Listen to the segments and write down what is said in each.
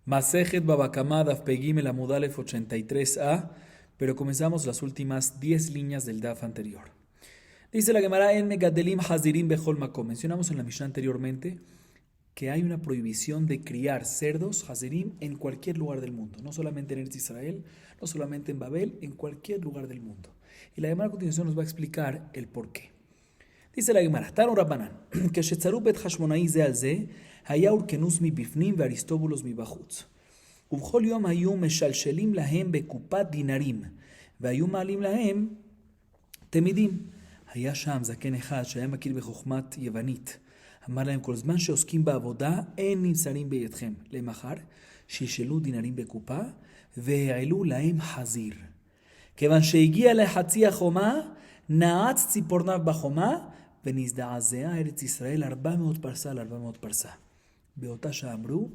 Masejet Babakamá Daf Pegim el Amud Alef 83a, pero comenzamos las últimas 10 líneas del Daf anterior. Dice la Gemara en Megadelim Hazirim Bechol Makom. Mencionamos en la Mishnah anteriormente que hay una prohibición de criar cerdos, Hazirim, en cualquier lugar del mundo. No solamente en Eretz Israel, no solamente en Babel, en cualquier lugar del mundo. Y la Gemara a continuación nos va a explicar el por qué. Dice la Gemara, Tano Rabbanan, que Shetzaru bet Hashmonai ze al ze, היה אורקנוס מבפנים ואריסטובולוס מבחוץ. ובכל יום היו משלשלים להם בקופת דינרים, והיו מעלים להם תמידים. היה שם זקן אחד שהיה מכיר בחוכמת יוונית. אמר להם, כל זמן שעוסקים בעבודה, אין נמסרים בידכם. למחר, שישלו דינרים בקופה, והעלו להם חזיר. כיוון שהגיע לחצי החומה, נעץ ציפורניו בחומה, ונזדעזעה ארץ ישראל 400 פרסה על 400 פרסה. באותה שעה אמרו,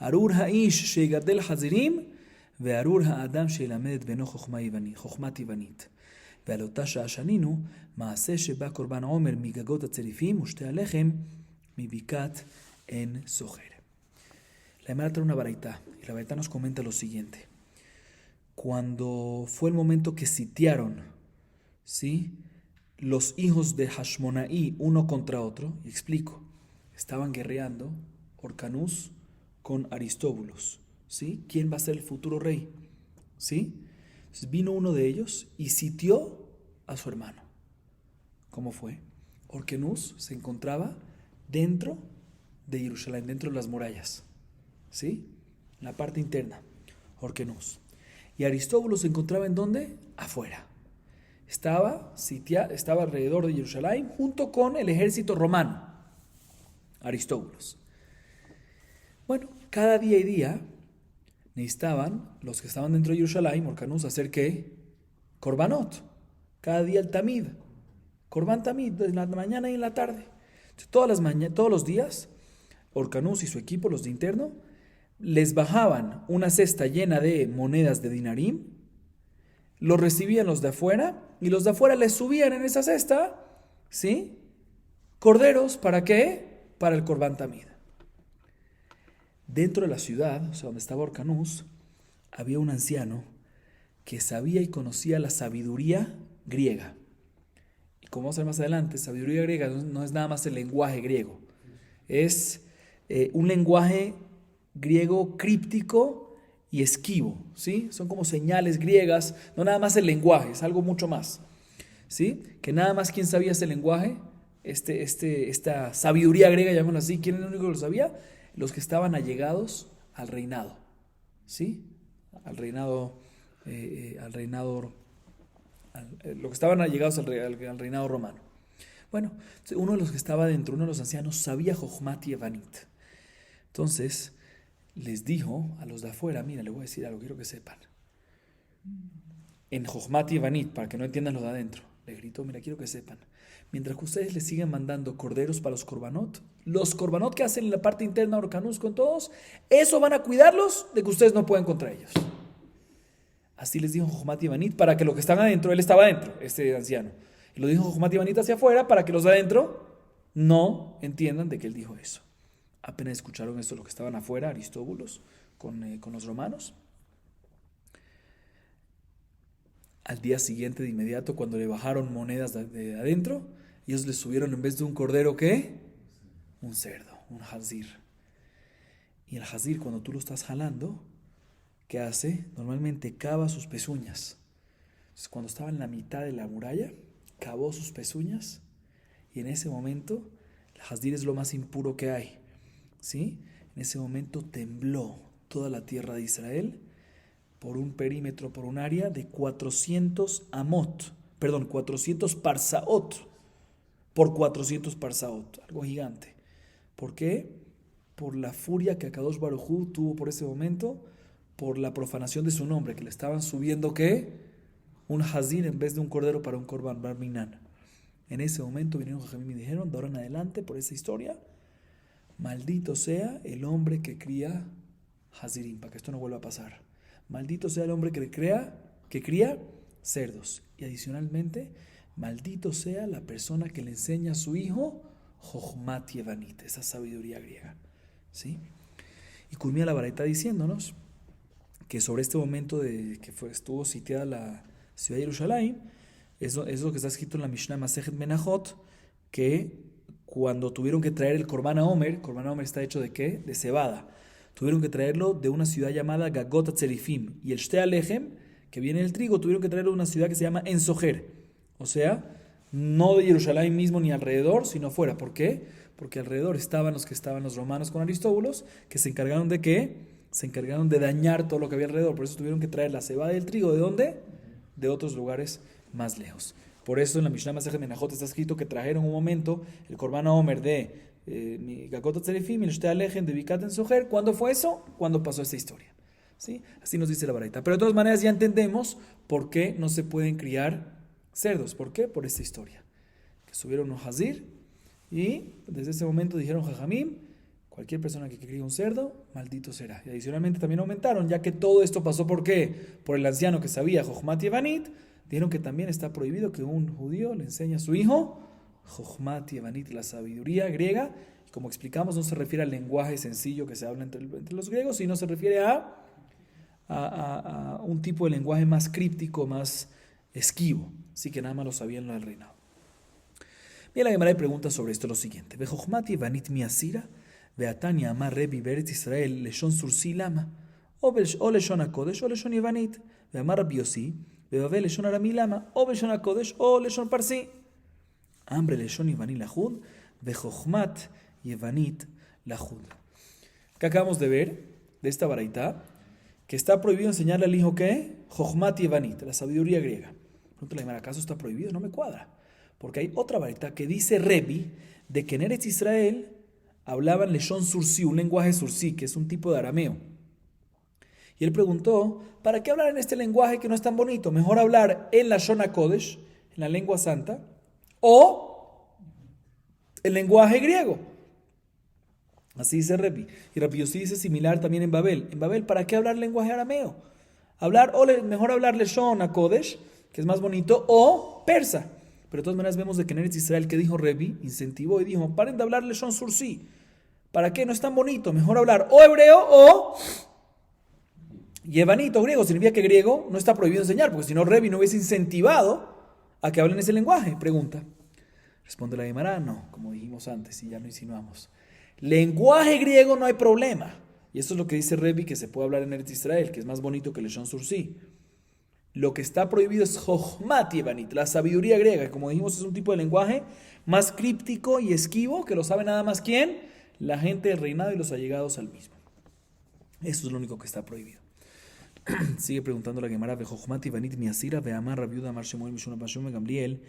ארור האיש שיגדל חזירים, וארור האדם שילמד את בנו חוכמת יוונית. ועל אותה שעה שנינו, מעשה שבא קורבן עומר מגגות הצריפים, ושתי הלחם מבקעת עין סוחר. La Gemara trae una baraita, y la baraita nos comenta lo siguiente. Cuando fue el momento que sitiaron, ¿sí?, los hijos de Hashmonaí uno contra otro, y explico, estaban guerreando Orcanús con Aristóbulos, ¿sí? ¿Quién va a ser el futuro rey? ¿Sí? Entonces vino uno de ellos y sitió a su hermano. ¿Cómo fue? Orcanús se encontraba dentro de Jerusalén, dentro de las murallas, ¿sí? En la parte interna, Orcanús. Y Aristóbulos se encontraba ¿en dónde? Afuera. Estaba alrededor de Jerusalén junto con el ejército romano, Aristóbulos. Bueno, cada día y día necesitaban los que estaban dentro de Jerusalén, Orcanús, hacer ¿qué? Korbanot. Cada día el tamid, Korban tamid, en la mañana y en la tarde. Entonces, todos los días, Orcanús y su equipo, los de interno, les bajaban una cesta llena de monedas de dinarim, los recibían los de afuera, y los de afuera les subían en esa cesta, ¿sí?, corderos, ¿para qué? Para el Korban Tamid. Dentro de la ciudad, o sea, donde estaba Orcanús, había un anciano que sabía y conocía la sabiduría griega. Y como vamos a ver más adelante, sabiduría griega no es nada más el lenguaje griego. Es un lenguaje griego críptico y esquivo, ¿sí? Son como señales griegas, no nada más el lenguaje, es algo mucho más, ¿sí? Que nada más quien sabía ese lenguaje, esta sabiduría griega, llamémoslo así, ¿quién es el único que lo sabía? Los que estaban allegados al reinado, ¿sí? Los que estaban allegados al reinado romano. Bueno, uno de los que estaba dentro, uno de los ancianos, sabía Jochmat Yevanit. Entonces les dijo a los de afuera, mira, le voy a decir algo, quiero que sepan. En Jochmat Yevanit, para que no entiendan lo de adentro, le gritó, mira, quiero que sepan. Mientras que ustedes les sigan mandando corderos para los korbanot que hacen en la parte interna Orcanús con todos, eso van a cuidarlos de que ustedes no puedan contra ellos. Así les dijo Jochmat Yevanit, para que los que están adentro, él estaba adentro, este anciano, y lo dijo Jochmat Yevanit hacia afuera, para que los de adentro no entiendan de que él dijo eso. Apenas escucharon eso los que estaban afuera, Aristóbulos, con los romanos. Al día siguiente, de inmediato, cuando le bajaron monedas de adentro, ellos le subieron en vez de un cordero, ¿qué? Un cerdo, un hazir. Y el hazir, cuando tú lo estás jalando, ¿qué hace? Normalmente cava sus pezuñas. Entonces, cuando estaba en la mitad de la muralla, cavó sus pezuñas, y en ese momento, el hazir es lo más impuro que hay, ¿sí? En ese momento tembló toda la tierra de Israel por un perímetro, por un área de 400 parsaot, por 400 parsaot, algo gigante. ¿Por qué? Por la furia que Akadosh Baruj Hu tuvo por ese momento, por la profanación de su nombre, que le estaban subiendo, ¿qué? Un hazir en vez de un cordero para un korban bar minan. En ese momento vinieron Jajamim y dijeron, de ahora en adelante, por esa historia, maldito sea el hombre que cría hazirim, para que esto no vuelva a pasar. Maldito sea el hombre que cría cerdos. Y adicionalmente, maldito sea la persona que le enseña a su hijo Jochmat Yevanit, esa sabiduría griega, ¿sí? Y culmina la baraita diciéndonos que sobre este momento de que estuvo sitiada la ciudad de Jerusalén, es lo que está escrito en la Mishnah Masejet Menachot, que cuando tuvieron que traer el Korban Omer está hecho ¿de qué? De cebada. Tuvieron que traerlo de una ciudad llamada Gagot Hatzerifim. Y el Shte Alechem, que viene del trigo, tuvieron que traerlo de una ciudad que se llama Ensojer. O sea, no de Jerusalén mismo ni alrededor, sino fuera. ¿Por qué? Porque alrededor estaban los romanos con Aristóbulos, que se encargaron de ¿qué? Se encargaron de dañar todo lo que había alrededor. Por eso tuvieron que traer la cebada y el trigo. ¿De dónde? De otros lugares más lejos. Por eso en la Mishnah Masejet Menachot está escrito que trajeron un momento el Korban Omer de Gagot Hatzerifim y el Shte Alechem de Bikat Ensojer. ¿Cuándo fue eso? ¿Cuándo pasó esta historia? ¿Sí? Así nos dice la baraita. Pero de todas maneras ya entendemos por qué no se pueden criar cerdos. ¿Por qué? Por esta historia. Que subieron un hazir y desde ese momento dijeron Jajamim, cualquier persona que críe un cerdo, maldito será. Y adicionalmente también aumentaron, ya que todo esto pasó ¿por qué? Por el anciano que sabía Jochmat Yevanit, dijeron que también está prohibido que un judío le enseñe a su hijo Jochmat Yevanit, la sabiduría griega. Y como explicamos, no se refiere al lenguaje sencillo que se habla entre los griegos, sino se refiere a un tipo de lenguaje más críptico, más esquivo. Así que nada más lo sabían lo del reinado. Bien, la Gemara pregunta sobre esto lo siguiente. Jochmat Yevanit miasira veatania amar Rebi beretz Israel leshon sursi lama o leshon hakodesh o leshon Yevanit veamar Rabbi Yossi bebabel leshon arami lama o leshon hakodesh o leshon parsi hambre leshon Yevanit lahud vejochmat Yevanit lahud. Que acabamos de ver de esta baraita que está prohibido enseñarle al hijo ¿qué? Jochmat Yevanit, la sabiduría griega. Pregunta la Gemara, ¿acaso está prohibido? No me cuadra. Porque hay otra baraita que dice Rebi de que en Eretz Israel hablaban leshon sursi, un lenguaje sursi, que es un tipo de arameo. Y él preguntó, ¿para qué hablar en este lenguaje que no es tan bonito? Mejor hablar en la Lashon HaKodesh, en la lengua santa, o el lenguaje griego. Así dice Rebi. Y Rabbi Yossi dice similar también en Babel. En Babel, ¿para qué hablar lenguaje arameo? Mejor hablar leshon HaKodesh, que es más bonito, o persa. Pero de todas maneras vemos de que en Eretz Israel, que dijo Rebi, incentivó y dijo, paren de hablar leshon sursi. ¿Para qué? No es tan bonito. Mejor hablar o hebreo o yevanito, griego. Significa que griego no está prohibido enseñar, porque si no Rebi no hubiese incentivado a que hablen ese lenguaje. Pregunta. Responde la Gemara, no, como dijimos antes y ya lo insinuamos. Lenguaje griego no hay problema. Y eso es lo que dice Rebi, que se puede hablar en Eretz Israel, que es más bonito que leshon sursi. Lo que está prohibido es Jochmat Yevanit, la sabiduría griega, que como dijimos es un tipo de lenguaje más críptico y esquivo, que lo sabe nada más ¿quién? La gente del reinado y los allegados al mismo. Eso es lo único que está prohibido. Sigue preguntando la Gemara, Jochmat Yevanit miasira ve'amar Rabbi Yehuda amar Shemuel mishum Bashum Gamliel,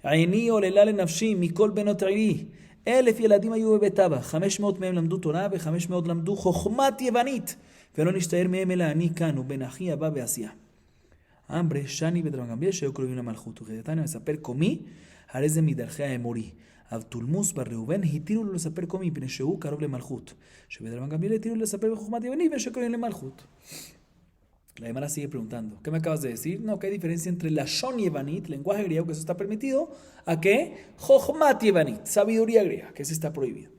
Aini olela lenafshi mikol benot Iri, 1000 ילדים היו בבית-אבא, 500 מהם למדו תורה ו500 למדו חוכמת יוונית, ולא נשתער מהם אלא אני כאן ובן אחי הבא בעשייה. Hambre, Shani Bedraban Gamliel, Sheo Kruvina Malhut, Gedetania, Mesaper Komi, Arez de Midarjea Emori, Abtulmus, Barreuben, Hitiru lo Saper Komi, Pinesheu, Karoble Malhut, Shebedraban Gamliel, Tiru lo Saper Bejumat y Beni, Sheo Kruvina Malhut. La Gemara sigue preguntando, ¿qué me acabas de decir? No, ¿qué hay diferencia entre la Shon Yevanit, lenguaje griego, que eso está permitido, a qué? Jochmat Yevanit, sabiduría griega, que eso está prohibido.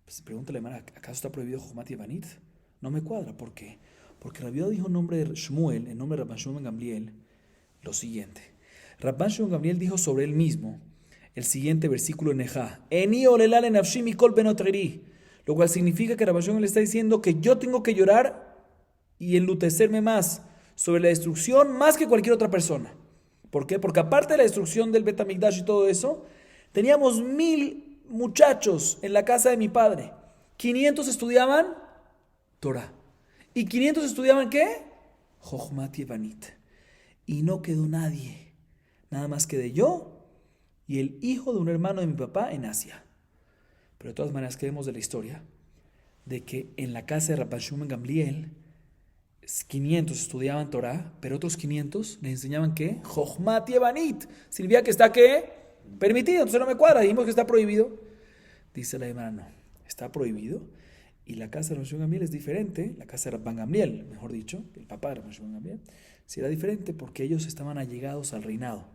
Pues pregunta la Gemara, ¿acaso está prohibido Jochmat Yevanit? No me cuadra, ¿por qué? Porque Rabbi Yehuda dijo en nombre de Shmuel, en nombre de Rabban Shimon ben Gamliel, lo siguiente. Rabban Shimon ben Gamliel dijo sobre él mismo el siguiente versículo en Nejá. Eni olelal en nafshi mikol benot Iri. Lo cual significa que Rabban Shimon le está diciendo que yo tengo que llorar y enlutecerme más sobre la destrucción más que cualquier otra persona. ¿Por qué? Porque aparte de la destrucción del Bet HaMikdash y todo eso, teníamos 1000 muchachos en la casa de mi padre. 500 estudiaban Torah. ¿Y 500 estudiaban qué? Jochmat Yevanit. Y no quedó nadie. Nada más quedé yo y el hijo de un hermano de mi papá en Asia. Pero de todas maneras, ¿qué vemos de la historia? De que en la casa de Rabban Shimon ben Gamliel, 500 estudiaban Torah, pero otros 500 les enseñaban ¿qué? Jochmat Yevanit. Significa que está ¿qué? Permitido. Entonces no me cuadra. Dijimos que está prohibido. Dice la Gemara, no. Está prohibido. Y la casa de Rabban Shimon ben Gamliel es diferente, la casa de Rabban Gamliel, mejor dicho, el papá de Rabban Shimon ben Gamliel, sí era diferente porque ellos estaban allegados al reinado.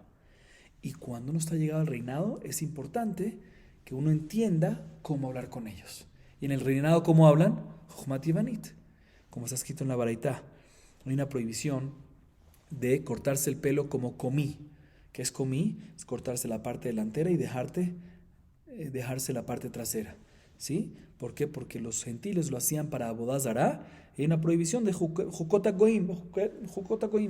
Y cuando uno está llegado al reinado, es importante que uno entienda cómo hablar con ellos. Y en el reinado, ¿cómo hablan? Jochmat Yevanit, como está escrito en la Baraitá. Hay una prohibición de cortarse el pelo como comí. ¿Qué es comí? Es cortarse la parte delantera y dejarse la parte trasera. ¿Sí? ¿Por qué? Porque los gentiles lo hacían para Abodá Zará. Hay una prohibición de Jukot Goim,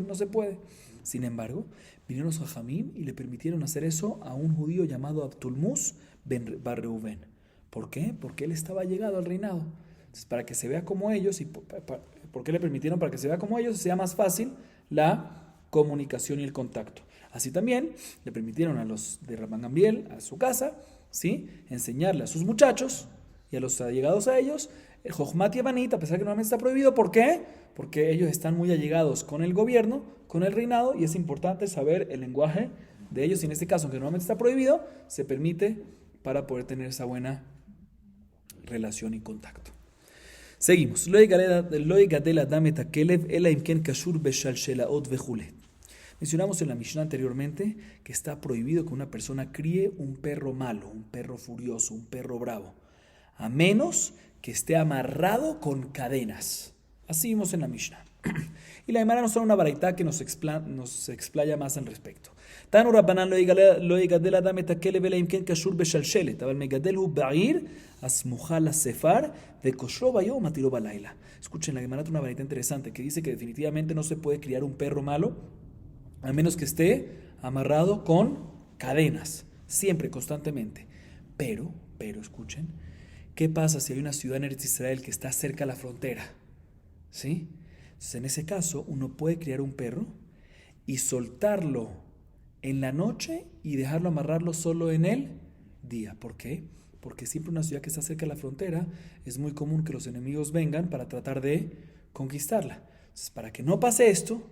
no se puede. Sin embargo, vinieron los Jajamim y le permitieron hacer eso a un judío llamado Abtulmus Bar Reuven. ¿Por qué? Porque él estaba llegado al reinado. Entonces, para que se vea como ellos, ¿por qué le permitieron? Para que se vea como ellos, sea más fácil la comunicación y el contacto. Así también le permitieron a los de Rabban Gamliel, a su casa, ¿sí?, enseñarle a sus muchachos y a los allegados a ellos el Jochmat Yevanit, a pesar que normalmente está prohibido. ¿Por qué? Porque ellos están muy allegados con el gobierno, con el reinado, y es importante saber el lenguaje de ellos. Y en este caso, aunque normalmente está prohibido, se permite para poder tener esa buena relación y contacto. Seguimos. Mencionamos en la Mishnah anteriormente que está prohibido que una persona críe un perro malo, un perro furioso, un perro bravo, a menos que esté amarrado con cadenas. Así vimos en la Mishnah. Y la Gemara nos trae una baraitá que nos explaya más al respecto. Tanu Rabbanan lo yigadel adam et hakelev ela im ken kashur beshalshelet, aval megadelhu ba'ir asmucha lasefar vekoshro bayom atiro balayla. Escuchen, la Gemara trae una baraitá interesante que dice que definitivamente no se puede criar un perro malo a menos que esté amarrado con cadenas, siempre, constantemente. Pero, escuchen, ¿qué pasa si hay una ciudad en Eretz Israel que está cerca a la frontera? ¿Sí? Entonces, en ese caso, uno puede criar un perro y soltarlo en la noche y dejarlo amarrarlo solo en el día. ¿Por qué? Porque siempre una ciudad que está cerca de la frontera es muy común que los enemigos vengan para tratar de conquistarla. Entonces, para que no pase esto,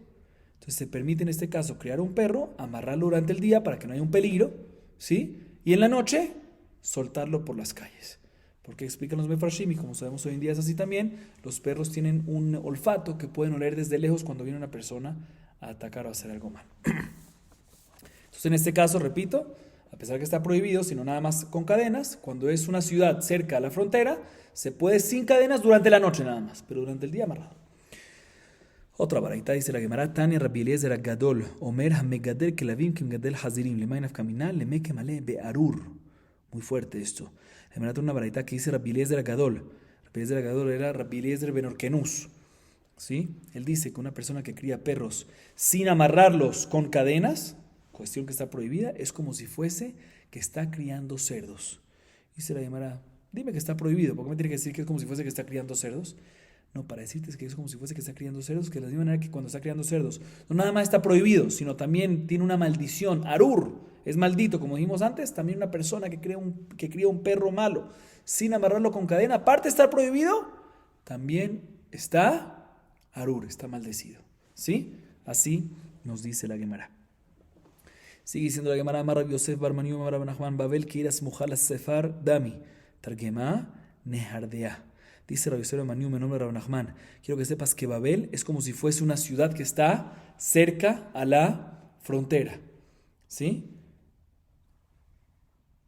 entonces se permite en este caso criar un perro, amarrarlo durante el día para que no haya un peligro, ¿sí? Y en la noche soltarlo por las calles. Porque explican los Mefarshim, y como sabemos hoy en día es así también, los perros tienen un olfato que pueden oler desde lejos cuando viene una persona a atacar o a hacer algo mal. Entonces en este caso, repito, a pesar que está prohibido, sino nada más con cadenas, cuando es una ciudad cerca a la frontera, se puede sin cadenas durante la noche nada más, pero durante el día amarrado. Otra baraita dice la Gemara, Tania Rabbi Eliezer Agadol, Omer Hamegadel Kelavim Kimgadel Hazirim, Lemainaf Kaminal, Lemeke Male Bearur. Muy fuerte esto. La Gemara tiene una baraita que dice Rabbi Eliezer Agadol. Rabbi Eliezer Agadol era Rabbi Eliezer Ben Orkenus. ¿Sí? Él dice que una persona que cría perros sin amarrarlos con cadenas, cuestión que está prohibida, es como si fuese que está criando cerdos. Dice la Gemara, dime que está prohibido, ¿por qué me tiene que decir que es como si fuese que está criando cerdos? No, para decirte es que es como si fuese que está criando cerdos, que de la misma manera que cuando está criando cerdos, no nada más está prohibido, sino también tiene una maldición. Arur, es maldito, como dijimos antes, también una persona que cría un perro malo sin amarrarlo con cadena, aparte de estar prohibido, también está Arur, está maldecido. ¿Sí? Así nos dice la Gemara. Sigue diciendo la Gemara, Amar Rabbi Yosef Bar Maniu Amar Rabbi Nachman Babel Kiras Mujalas Sefar Dami Targema Nehardea. Dice Rabbi Yosef Bar Maniu, mi nombre es Rabbi Nachman. Quiero que sepas que Babel es como si fuese una ciudad que está cerca a la frontera. ¿Sí?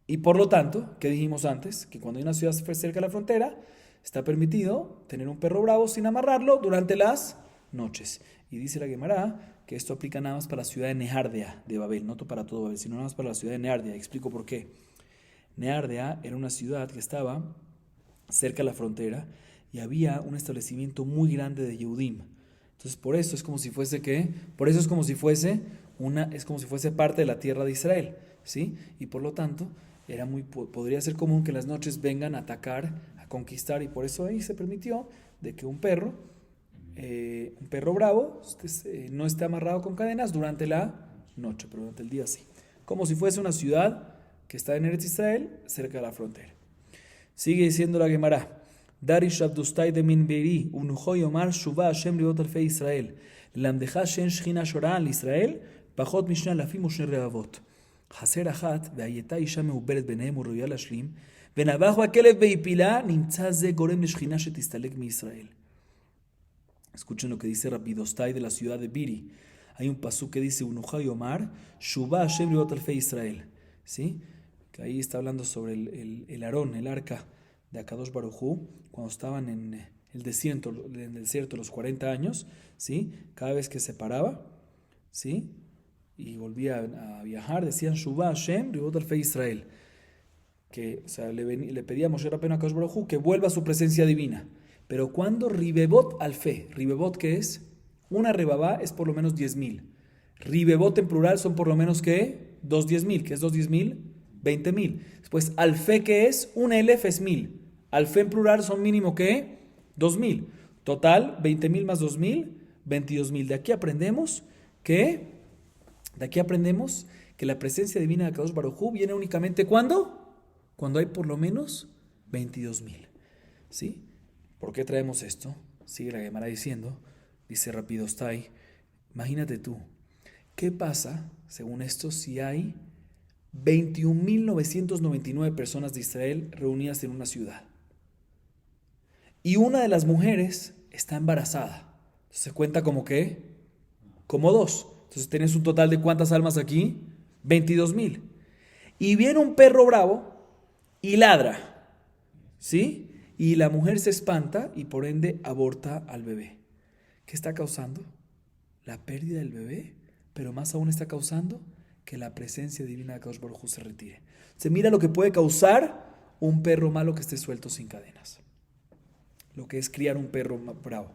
Y por lo tanto, ¿qué dijimos antes? Que cuando hay una ciudad cerca a la frontera, está permitido tener un perro bravo sin amarrarlo durante las noches. Y dice la Gemara que esto aplica nada más para la ciudad de Nehardea de Babel, no para todo Babel, sino nada más para la ciudad de Nehardea. Explico por qué. Nehardea era una ciudad que estaba cerca de la frontera y había un establecimiento muy grande de Yehudim. Entonces, por eso es como si fuese parte de la tierra de Israel, ¿sí? Y por lo tanto, podría ser común que en las noches vengan a atacar, a conquistar, y por eso ahí se permitió de que un perro bravo no esté amarrado con cadenas durante la noche, pero durante el día sí. Como si fuese una ciudad que está en Eretz Israel, cerca de la frontera. Sigue diciendo la Gemara, Darish Abdustai de Minberi, Unujoy Omar Shuvah Hashem Liot Alfei Israel, Lamdeja Shen Shchina Shoran Israel, Pachot Mishnah Lafim Ushne Reavot, Haser Achat, Veayeta Isha Meuberet Benehem Uroyal Ashlim, Venabajo Akelev Beipila, Nimtza Ze Gorem Leshchina Shetistalek Mi Israel. Escuchen lo que dice Rabbi Dostai de la ciudad de Biri. Hay un pasú que dice Unujoy Omar Shuvah Hashem Liot Alfei Israel. ¿Sí? Que ahí está hablando sobre el Aarón, el arca de Akadosh Baruj Hu, cuando estaban en el desierto los 40 años, ¿sí? Cada vez que se paraba, ¿sí? Y volvía a viajar, decían Shuvah Hashem, Ribot Alfei Israel. Que, o sea, le pedía a Moshe Rabbeinu a Akadosh Baruj Hu que vuelva a su presencia divina. Pero cuando Ribebot Alfe, Ribebot, ¿qué es? Una rebabá es por lo menos 10,000. Ribebot en plural son por lo menos, ¿qué? 2 10,000. ¿Qué es 2 10,000? 20,000. Después, Alfe, ¿qué es? Un elef es 1,000. Alfe en plural son mínimo, ¿qué? 2,000. Total, 20,000 más 2,000, 22,000. De aquí aprendemos que la presencia divina de Akadosh Baruj Hu viene únicamente ¿cuándo? Cuando hay por lo menos 22,000. ¿Sí? ¿Por qué traemos esto? Sigue la Gemara diciendo, dice Rapidostai, imagínate tú, ¿qué pasa, según esto, si hay 21,999 personas de Israel reunidas en una ciudad? Y una de las mujeres está embarazada. Entonces, ¿se cuenta como qué? Como 2. Entonces tienes un total de ¿cuántas almas aquí? 22,000. Y viene un perro bravo y ladra, ¿sí? Y la mujer se espanta y por ende aborta al bebé. ¿Qué está causando? La pérdida del bebé, pero más aún está causando que la presencia divina de Akadosh Baruj Hu se retire. Se mira lo que puede causar un perro malo que esté suelto sin cadenas. Lo que es criar un perro bravo.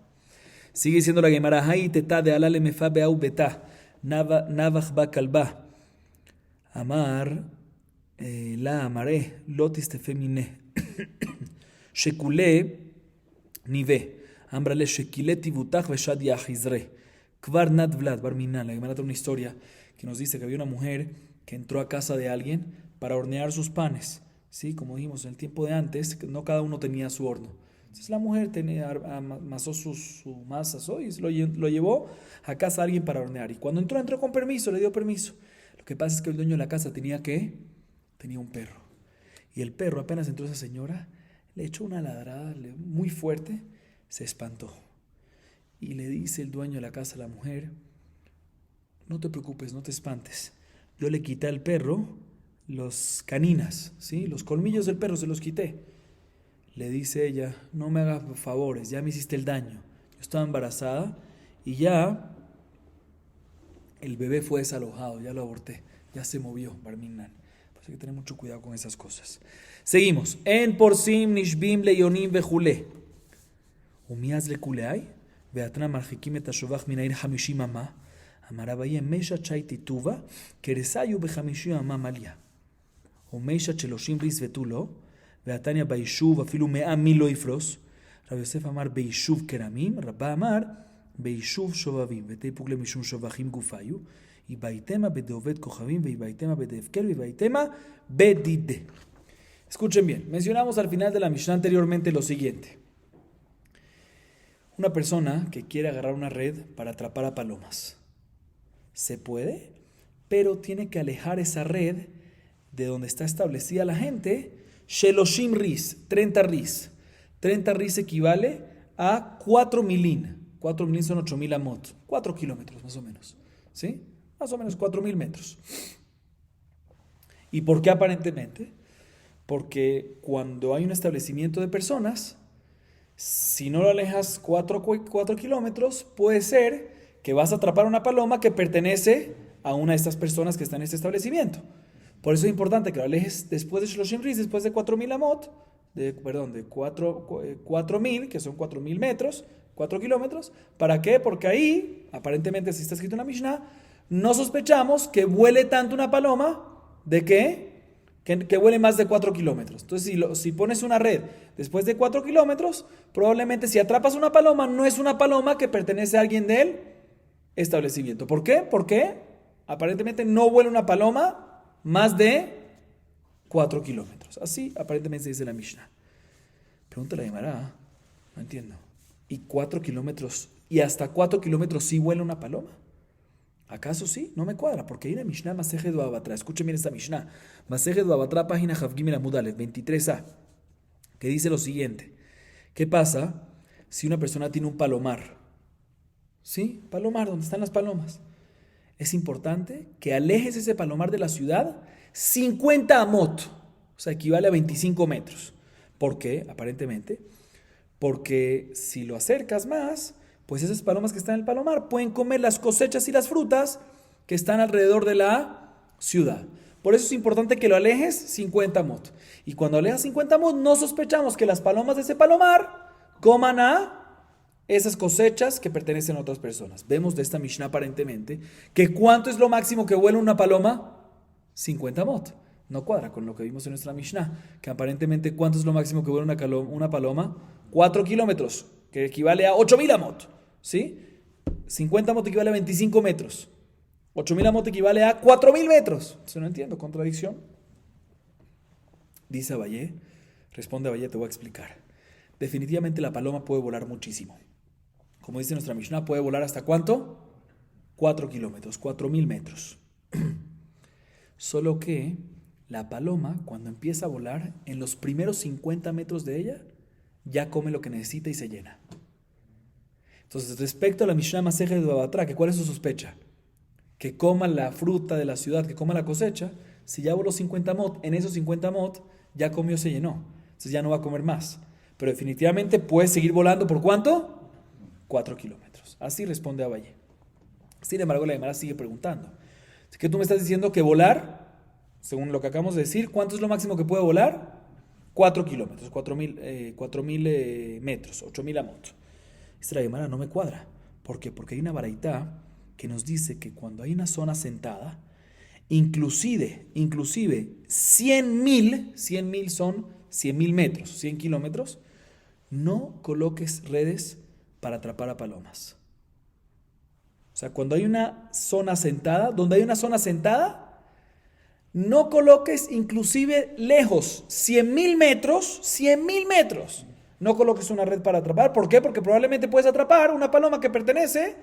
Sigue diciendo la Gemara, Hay teta de alale mefa beau beta, navach ba kalba, amar la amaré, lotis te femine, shekule nive, ambrale shekile tivutach veshad yachizre, kvar nad vlad barminan. La Gemara tiene una historia que nos dice que había una mujer que entró a casa de alguien para hornear sus panes. ¿Sí? Como dijimos, en el tiempo de antes, no cada uno tenía su horno. Entonces la mujer amasó su masa y lo llevó a casa de alguien para hornear. Y cuando entró con permiso, le dio permiso. Lo que pasa es que el dueño de la casa tenía un perro. Y el perro, apenas entró esa señora, le echó una ladrada muy fuerte, se espantó. Y le dice el dueño de la casa a la mujer, no te preocupes, no te espantes. Yo le quité al perro los caninas, ¿sí? Los colmillos del perro se los quité. Le dice ella, no me hagas favores, ya me hiciste el daño. Yo estaba embarazada y ya el bebé fue desalojado, ya lo aborté, ya se movió, Barminan. Pues hay que tener mucho cuidado con esas cosas. Seguimos. En porsim nishbim leyonim vejule. Umiaz le kuleay, veatna marjikim et ashovach minair hamishim ama, amarabaye meisha chay tituva, keresayu behamishim ama malia. Umeisha cheloshim ris vetulo, ואתניה ביישוב אפילו 100,000 לא יפרוס. רב יוסף אמר ביישוב כרמים, רבה אמר ביישוב שובבים, ותיפוק למשום שבחים גופיו, יבייתמה בדעובד כוכבים, ויבייתמה בדהפקר, ויבייתמה בדידה. Escuchen bien, mencionamos al final de la Mishnah anteriormente lo siguiente. Una persona que quiere agarrar una red para atrapar a palomas. Se puede, pero tiene que alejar esa red de donde está establecida la gente. Sheloshim ris, 30 ris. 30 ris equivale a 4 milín. 4 milín son 8,000 amot. 4 kilómetros más o menos. ¿Sí? Más o menos 4,000 metros. ¿Y por qué aparentemente? Porque cuando hay un establecimiento de personas, si no lo alejas 4 kilómetros, puede ser que vas a atrapar una paloma que pertenece a una de estas personas que está en este establecimiento. Por eso es importante que lo alejes después de Shloshim Ris, después de 4,000 amot, de 4,000, que son 4,000 metros, 4 kilómetros. ¿Para qué? Porque ahí, aparentemente, si está escrito en la Mishnah, no sospechamos que vuele tanto una paloma, ¿de qué? Que vuele más de 4 kilómetros. Entonces, si pones una red después de 4 kilómetros, probablemente si atrapas una paloma, no es una paloma que pertenece a alguien del establecimiento. ¿Por qué? Porque aparentemente no vuela una paloma más de 4 kilómetros. Así aparentemente dice la Mishnah. Pregunta la Gemara, no entiendo. ¿Y 4 kilómetros? ¿Y hasta 4 kilómetros sí vuela una paloma? ¿Acaso sí? No me cuadra, porque hay una Mishnah Masejet Bavatra. Escuchen bien esta Mishnah. Masejet Bavatra, página Javgimel Amudalev, 23a, que dice lo siguiente. ¿Qué pasa si una persona tiene un palomar? ¿Sí? Palomar, donde están las palomas. Es importante que alejes ese palomar de la ciudad 50 amot, o sea, equivale a 25 metros. ¿Por qué? Aparentemente. Porque si lo acercas más, pues esas palomas que están en el palomar pueden comer las cosechas y las frutas que están alrededor de la ciudad. Por eso es importante que lo alejes 50 mot. Y cuando alejas 50 mot, no sospechamos que las palomas de ese palomar coman a esas cosechas que pertenecen a otras personas. Vemos de esta Mishnah aparentemente que ¿cuánto es lo máximo que vuela una paloma? 50 mot. No cuadra con lo que vimos en nuestra Mishnah, que aparentemente ¿cuánto es lo máximo que vuela una paloma? 4 kilómetros, que equivale a 8.000 amot. ¿Sí? 50 amot equivale a 25 metros. 8.000 amot equivale a 4.000 metros. Eso no entiendo, contradicción. Dice Abayé, responde Abayé, te voy a explicar. Definitivamente la paloma puede volar muchísimo. Como dice nuestra Mishnah, puede volar ¿hasta cuánto? 4 kilómetros, 4.000 metros. Solo que la paloma, cuando empieza a volar, en los primeros 50 metros de ella, ya come lo que necesita y se llena. Entonces, respecto a la Mishnah Masejet de Baba Batra, ¿cuál es su sospecha? Que coma la fruta de la ciudad, que coma la cosecha. Si ya voló 50 mot, en esos 50 mot ya comió, se llenó. Entonces ya no va a comer más. Pero definitivamente puede seguir volando, ¿por cuánto? 4 kilómetros. Así responde Abayé. Sin embargo, la Gemara sigue preguntando. Así que tú me estás diciendo que volar, según lo que acabamos de decir, ¿cuánto es lo máximo que puede volar? 4 kilómetros, 4.000 metros, 8.000 amot. Dice la Gemara, no me cuadra. ¿Por qué? Porque hay una baraitá que nos dice que cuando hay una zona sentada, inclusive 100.000 son 100.000 metros, 100 kilómetros, no coloques redes para atrapar a palomas. O sea, cuando hay una zona sentada, donde hay una zona sentada, no coloques inclusive lejos, 100.000 metros, no coloques una red para atrapar. ¿Por qué? Porque probablemente puedes atrapar una paloma que pertenece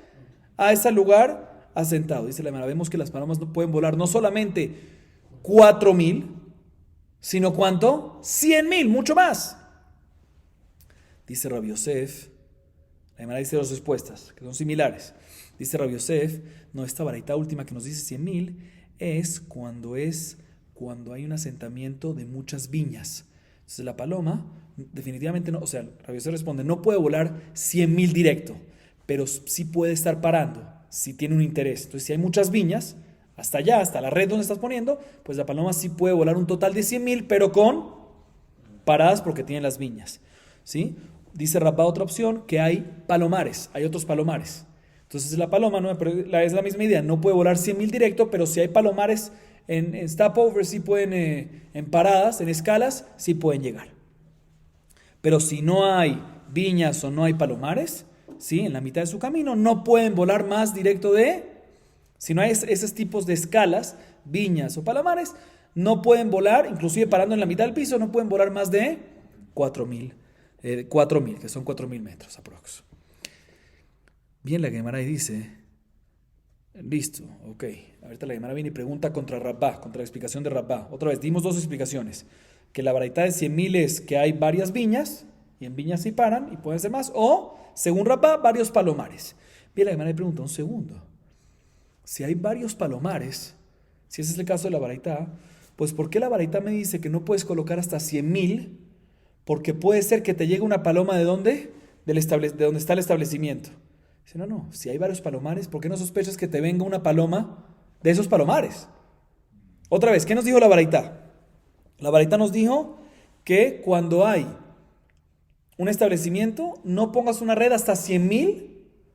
a ese lugar asentado. Dice la Gemara, vemos que las palomas no pueden volar no solamente 4.000, sino ¿cuánto? 100.000, mucho más. Dice Rabbi Yosef, la Gemara dice dos respuestas, que son similares. Dice Rabbi Yosef, no, esta baraita última que nos dice 100.000 es cuando hay un asentamiento de muchas viñas. Entonces la paloma definitivamente no, o sea, Rabbi Yosef responde, no puede volar 100.000 directo, pero sí puede estar parando, si tiene un interés. Entonces si hay muchas viñas, hasta allá, hasta la red donde estás poniendo, pues la paloma sí puede volar un total de 100.000, pero con paradas porque tiene las viñas. ¿Sí? Dice Rabba otra opción, que hay palomares, hay otros palomares. Entonces la paloma es la misma idea, no puede volar 100.000 directo, pero si hay palomares en stopover, sí pueden, en paradas, en escalas, sí pueden llegar. Pero si no hay viñas o no hay palomares, ¿sí? En la mitad de su camino, no pueden volar más directo si no hay esos tipos de escalas, viñas o palomares, no pueden volar, inclusive parando en la mitad del piso, no pueden volar más de 4.000, que son 4.000 metros aprox. Bien, la Gemara dice, listo, ok. Ahorita la Gemara viene y pregunta contra Rabbá, contra la explicación de Rabbá. Otra vez, dimos dos explicaciones. Que la baraita de 100.000 es que hay varias viñas, y en viñas sí paran, y pueden ser más, o, según Rabbá, varios palomares. Bien, la Gemara le pregunta, un segundo. Si hay varios palomares, si ese es el caso de la baraita, pues ¿por qué la baraita me dice que no puedes colocar hasta 100.000? Porque puede ser que te llegue una paloma ¿de dónde? De donde está el establecimiento. Dice, no, si hay varios palomares, ¿por qué no sospechas que te venga una paloma de esos palomares? Otra vez, ¿qué nos dijo la baraita? La baraita nos dijo que cuando hay un establecimiento, no pongas una red hasta 100.000.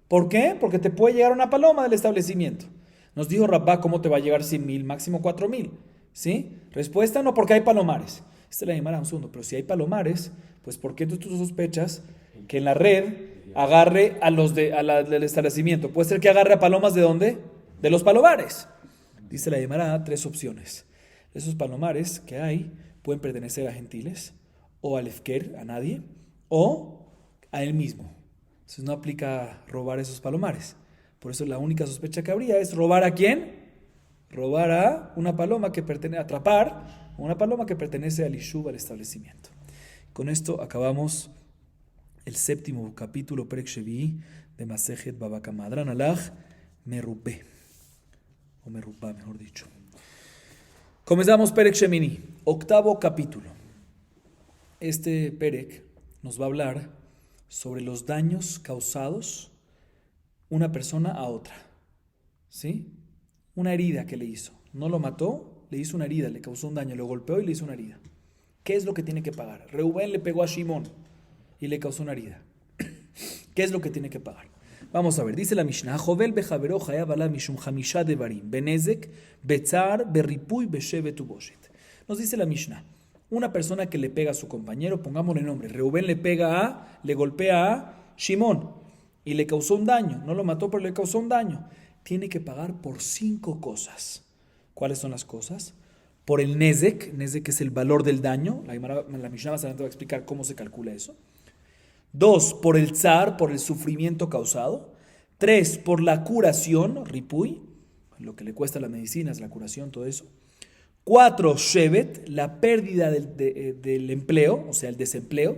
¿Por qué? Porque te puede llegar una paloma del establecimiento. Nos dijo Rabbá, ¿cómo te va a llegar 100.000? Máximo 4.000. ¿Sí? Respuesta, no, porque hay palomares. Esta la llamará un segundo, pero si hay palomares, pues ¿por qué tú sospechas que en la red agarre a los del establecimiento? Puede ser que agarre a palomas ¿de dónde? De los palomares. Dice la Gemara, tres opciones. Esos palomares que hay pueden pertenecer a gentiles, o al efker, a nadie, o a él mismo. Entonces no aplica robar esos palomares. Por eso la única sospecha que habría es robar ¿a quién? Robar a una paloma que pertenece, atrapar una paloma que pertenece al Ishuv, al establecimiento. Con esto acabamos el séptimo capítulo Perek Shevi'i de Masejet Baba Kama. Adran Alaj Merubé, o Merubá, mejor dicho. Comenzamos Perek Shemini, octavo capítulo. Este Perek nos va a hablar sobre los daños causados una persona a otra. ¿Sí? Una herida que le hizo. No lo mató, le hizo una herida, le causó un daño, lo golpeó y le hizo una herida. ¿Qué es lo que tiene que pagar? Reubén le pegó a Shimón y le causó una herida. ¿Qué es lo que tiene que pagar? Vamos a ver, dice la Mishnah, Jovel bejavero hayav ala mishum hamisha devarim, benezek, betzar, berripuy, beshevet uboshet. Nos dice la Mishnah, una persona que le pega a su compañero, pongámosle nombre, Reubén le golpea a Shimón y le causó un daño, no lo mató pero le causó un daño, tiene que pagar por 5 cosas. ¿Cuáles son las cosas? Por el nezek es el valor del daño, la Mishnah más adelante va a explicar cómo se calcula eso. 2, por el tzar, por el sufrimiento causado. 3, por la curación, ripuy, lo que le cuesta las medicinas, la curación, todo eso. 4, shevet, la pérdida del empleo, o sea, el desempleo.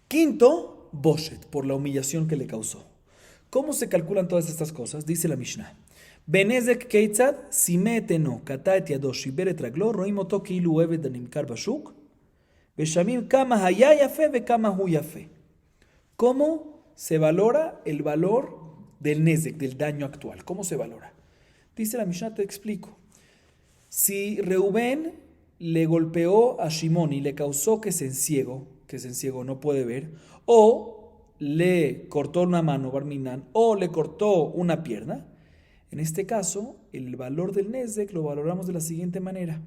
5, boshet, por la humillación que le causó. ¿Cómo se calculan todas estas cosas? Dice la Mishnah. Benezek keitzad, simeteno, kataet yado, shiberet raglo, roim oto kilu eved animkar bashuk, beshamim kama haya yafe, ve kama hu yafe. ¿Cómo se valora el valor del nezek, del daño actual? ¿Cómo se valora? Dice la Mishnah, te explico. Si Reubén le golpeó a Shimón y le causó que se enciego, no puede ver, o le cortó una mano, Barminan, o le cortó una pierna, en este caso, el valor del nezek lo valoramos de la siguiente manera.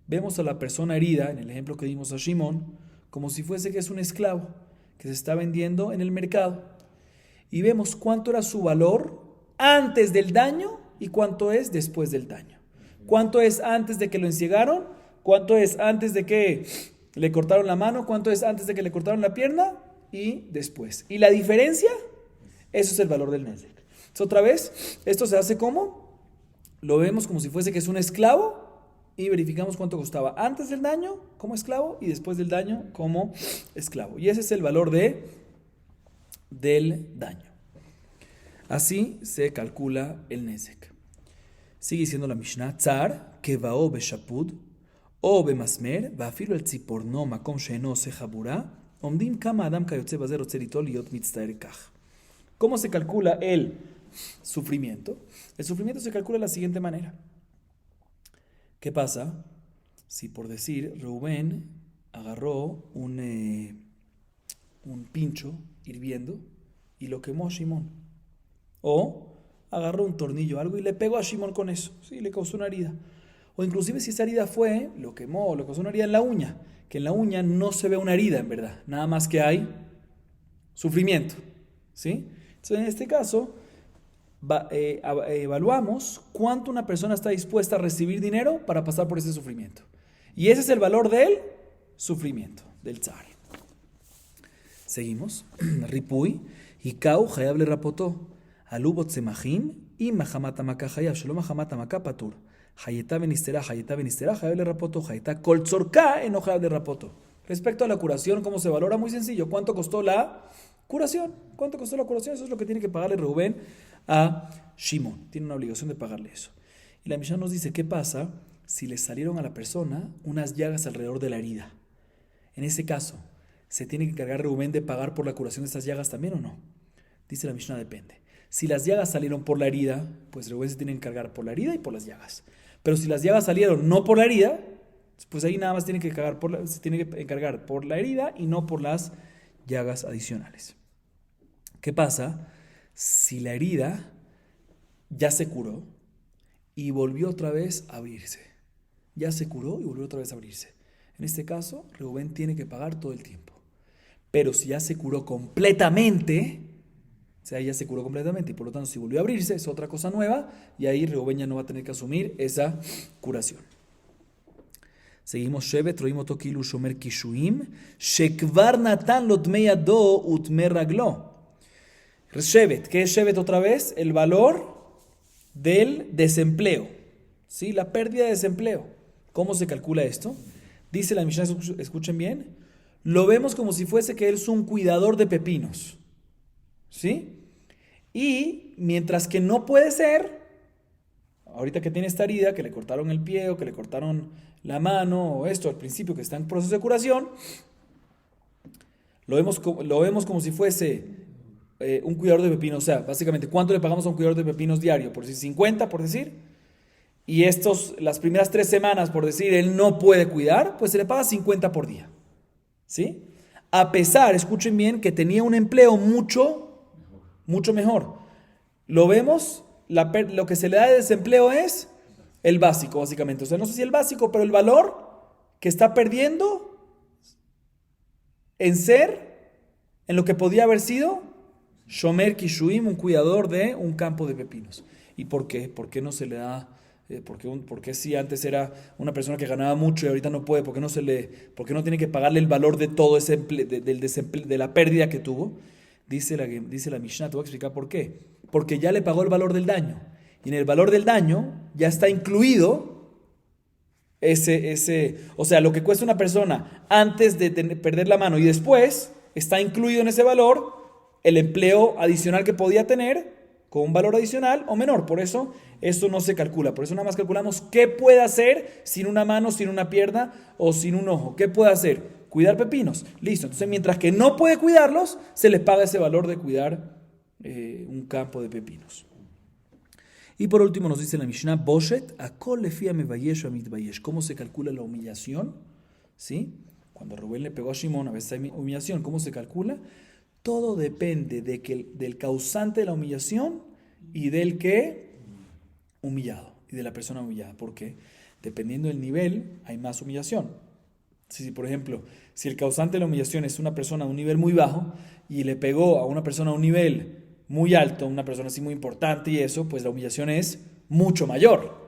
Vemos a la persona herida, en el ejemplo que dimos a Shimón, como si fuese que es un esclavo que se está vendiendo en el mercado. Y vemos cuánto era su valor antes del daño y cuánto es después del daño. Cuánto es antes de que lo enciegaron, cuánto es antes de que le cortaron la mano, cuánto es antes de que le cortaron la pierna y después. Y la diferencia, eso es el valor del nezek. Entonces, otra vez, esto se hace como, lo vemos como si fuese que es un esclavo y verificamos cuánto costaba antes del daño como esclavo y después del daño como esclavo. Y ese es el valor del daño. Así se calcula el nezek. Sigue diciendo la Mishnah, tzar, kevao beshapud, o bemasmer, vafilo el tziporno, makom sheeno sejabura, omdim kama adam kayotze bazer otzeritol liot mitztaer kaj. ¿Cómo se calcula el sufrimiento? El sufrimiento se calcula de la siguiente manera. ¿Qué pasa si, por decir, Reubén agarró un pincho hirviendo y lo quemó a Shimón? O agarró un tornillo o algo y le pegó a Shimón con eso, sí, le causó una herida. O inclusive si esa herida fue, lo quemó, le causó una herida en la uña, que en la uña no se ve una herida en verdad, nada más que hay sufrimiento, ¿sí? Entonces en este caso evaluamos cuánto una persona está dispuesta a recibir dinero para pasar por ese sufrimiento. Y ese es el valor del sufrimiento, del tzar. Seguimos. Ripuy, Hikau, Hayab le rapotó. Alubot semajim, y Mahamat Amaka Hayab, Shalom Mahamat Amaka Patur. Hayetá benistera, Hayab le rapotó, Hayetá kolzorka, eno Hayab le rapotó. Respecto a la curación, ¿cómo se valora? Muy sencillo. ¿Cuánto costó la curación? ¿Cuánto costó la curación? Eso es lo que tiene que pagarle Reubén a Shimón. Tiene una obligación de pagarle eso. Y la Mishnah nos dice, ¿qué pasa si le salieron a la persona unas llagas alrededor de la herida? En ese caso, ¿se tiene que encargar Reubén de pagar por la curación de esas llagas también o no? Dice la Mishnah, depende. Si las llagas salieron por la herida, pues Reubén se tiene que encargar por la herida y por las llagas. Pero si las llagas salieron no por la herida, pues ahí nada más se tiene que encargar por la herida y no por las llagas adicionales. ¿Qué pasa si la herida ya se curó y volvió otra vez a abrirse? Ya se curó y volvió otra vez a abrirse. En este caso, Reubén tiene que pagar todo el tiempo. Pero si ya se curó completamente, o sea, ya se curó completamente y por lo tanto si volvió a abrirse es otra cosa nueva y ahí Reubén ya no va a tener que asumir esa curación. Seguimos, Shevet, Roim oto kilu shomer kishuim, shekvar natan lo tmei yado utme raglo. Shevet, ¿qué es Shevet otra vez? El valor del desempleo, ¿sí? La pérdida de desempleo. ¿Cómo se calcula esto? Dice la Mishnah, escuchen bien, lo vemos como si fuese que él es un cuidador de pepinos, ¿sí? Y mientras que no puede ser, ahorita que tiene esta herida, que le cortaron el pie o que le cortaron la mano o esto al principio que está en proceso de curación, lo vemos como si fuese un cuidador de pepinos. O sea, básicamente, ¿cuánto le pagamos a un cuidador de pepinos diario? Por decir 50, por decir. Y las primeras 3 semanas, por decir, él no puede cuidar, pues se le paga 50 por día. ¿Sí? A pesar, escuchen bien, que tenía un empleo mucho mejor. Lo vemos, lo que se le da de desempleo es el básico, básicamente. O sea, no sé si el básico, pero el valor que está perdiendo en lo que podía haber sido Shomer Kishuim, un cuidador de un campo de pepinos. ¿Y por qué? ¿Por qué no se le da? ¿Por qué si antes era una persona que ganaba mucho y ahorita no puede? ¿Por qué no tiene que pagarle el valor de todo ese de la pérdida que tuvo? Dice la Mishnah, te voy a explicar por qué. Porque ya le pagó el valor del daño. Y en el valor del daño ya está incluido o sea, lo que cuesta una persona antes de perder la mano y después, está incluido en ese valor el empleo adicional que podía tener con un valor adicional o menor. Por eso esto no se calcula. Por eso nada más calculamos qué puede hacer sin una mano, sin una pierna o sin un ojo. ¿Qué puede hacer? Cuidar pepinos. Listo. Entonces, mientras que no puede cuidarlos, se le paga ese valor de cuidar un campo de pepinos. Y por último nos dice la Mishnah, Boshet, akol lefi mevayesh o mitvayesh. ¿Cómo se calcula la humillación? ¿Sí? Cuando Rubén le pegó a Shimón, a veces hay humillación. ¿Cómo se calcula? Todo depende del causante de la humillación y del que humillado, y de la persona humillada. ¿Por qué? Dependiendo del nivel, hay más humillación. Si, por ejemplo, si el causante de la humillación es una persona de un nivel muy bajo y le pegó a una persona a un nivel muy alto, una persona así muy importante y eso, pues la humillación es mucho mayor.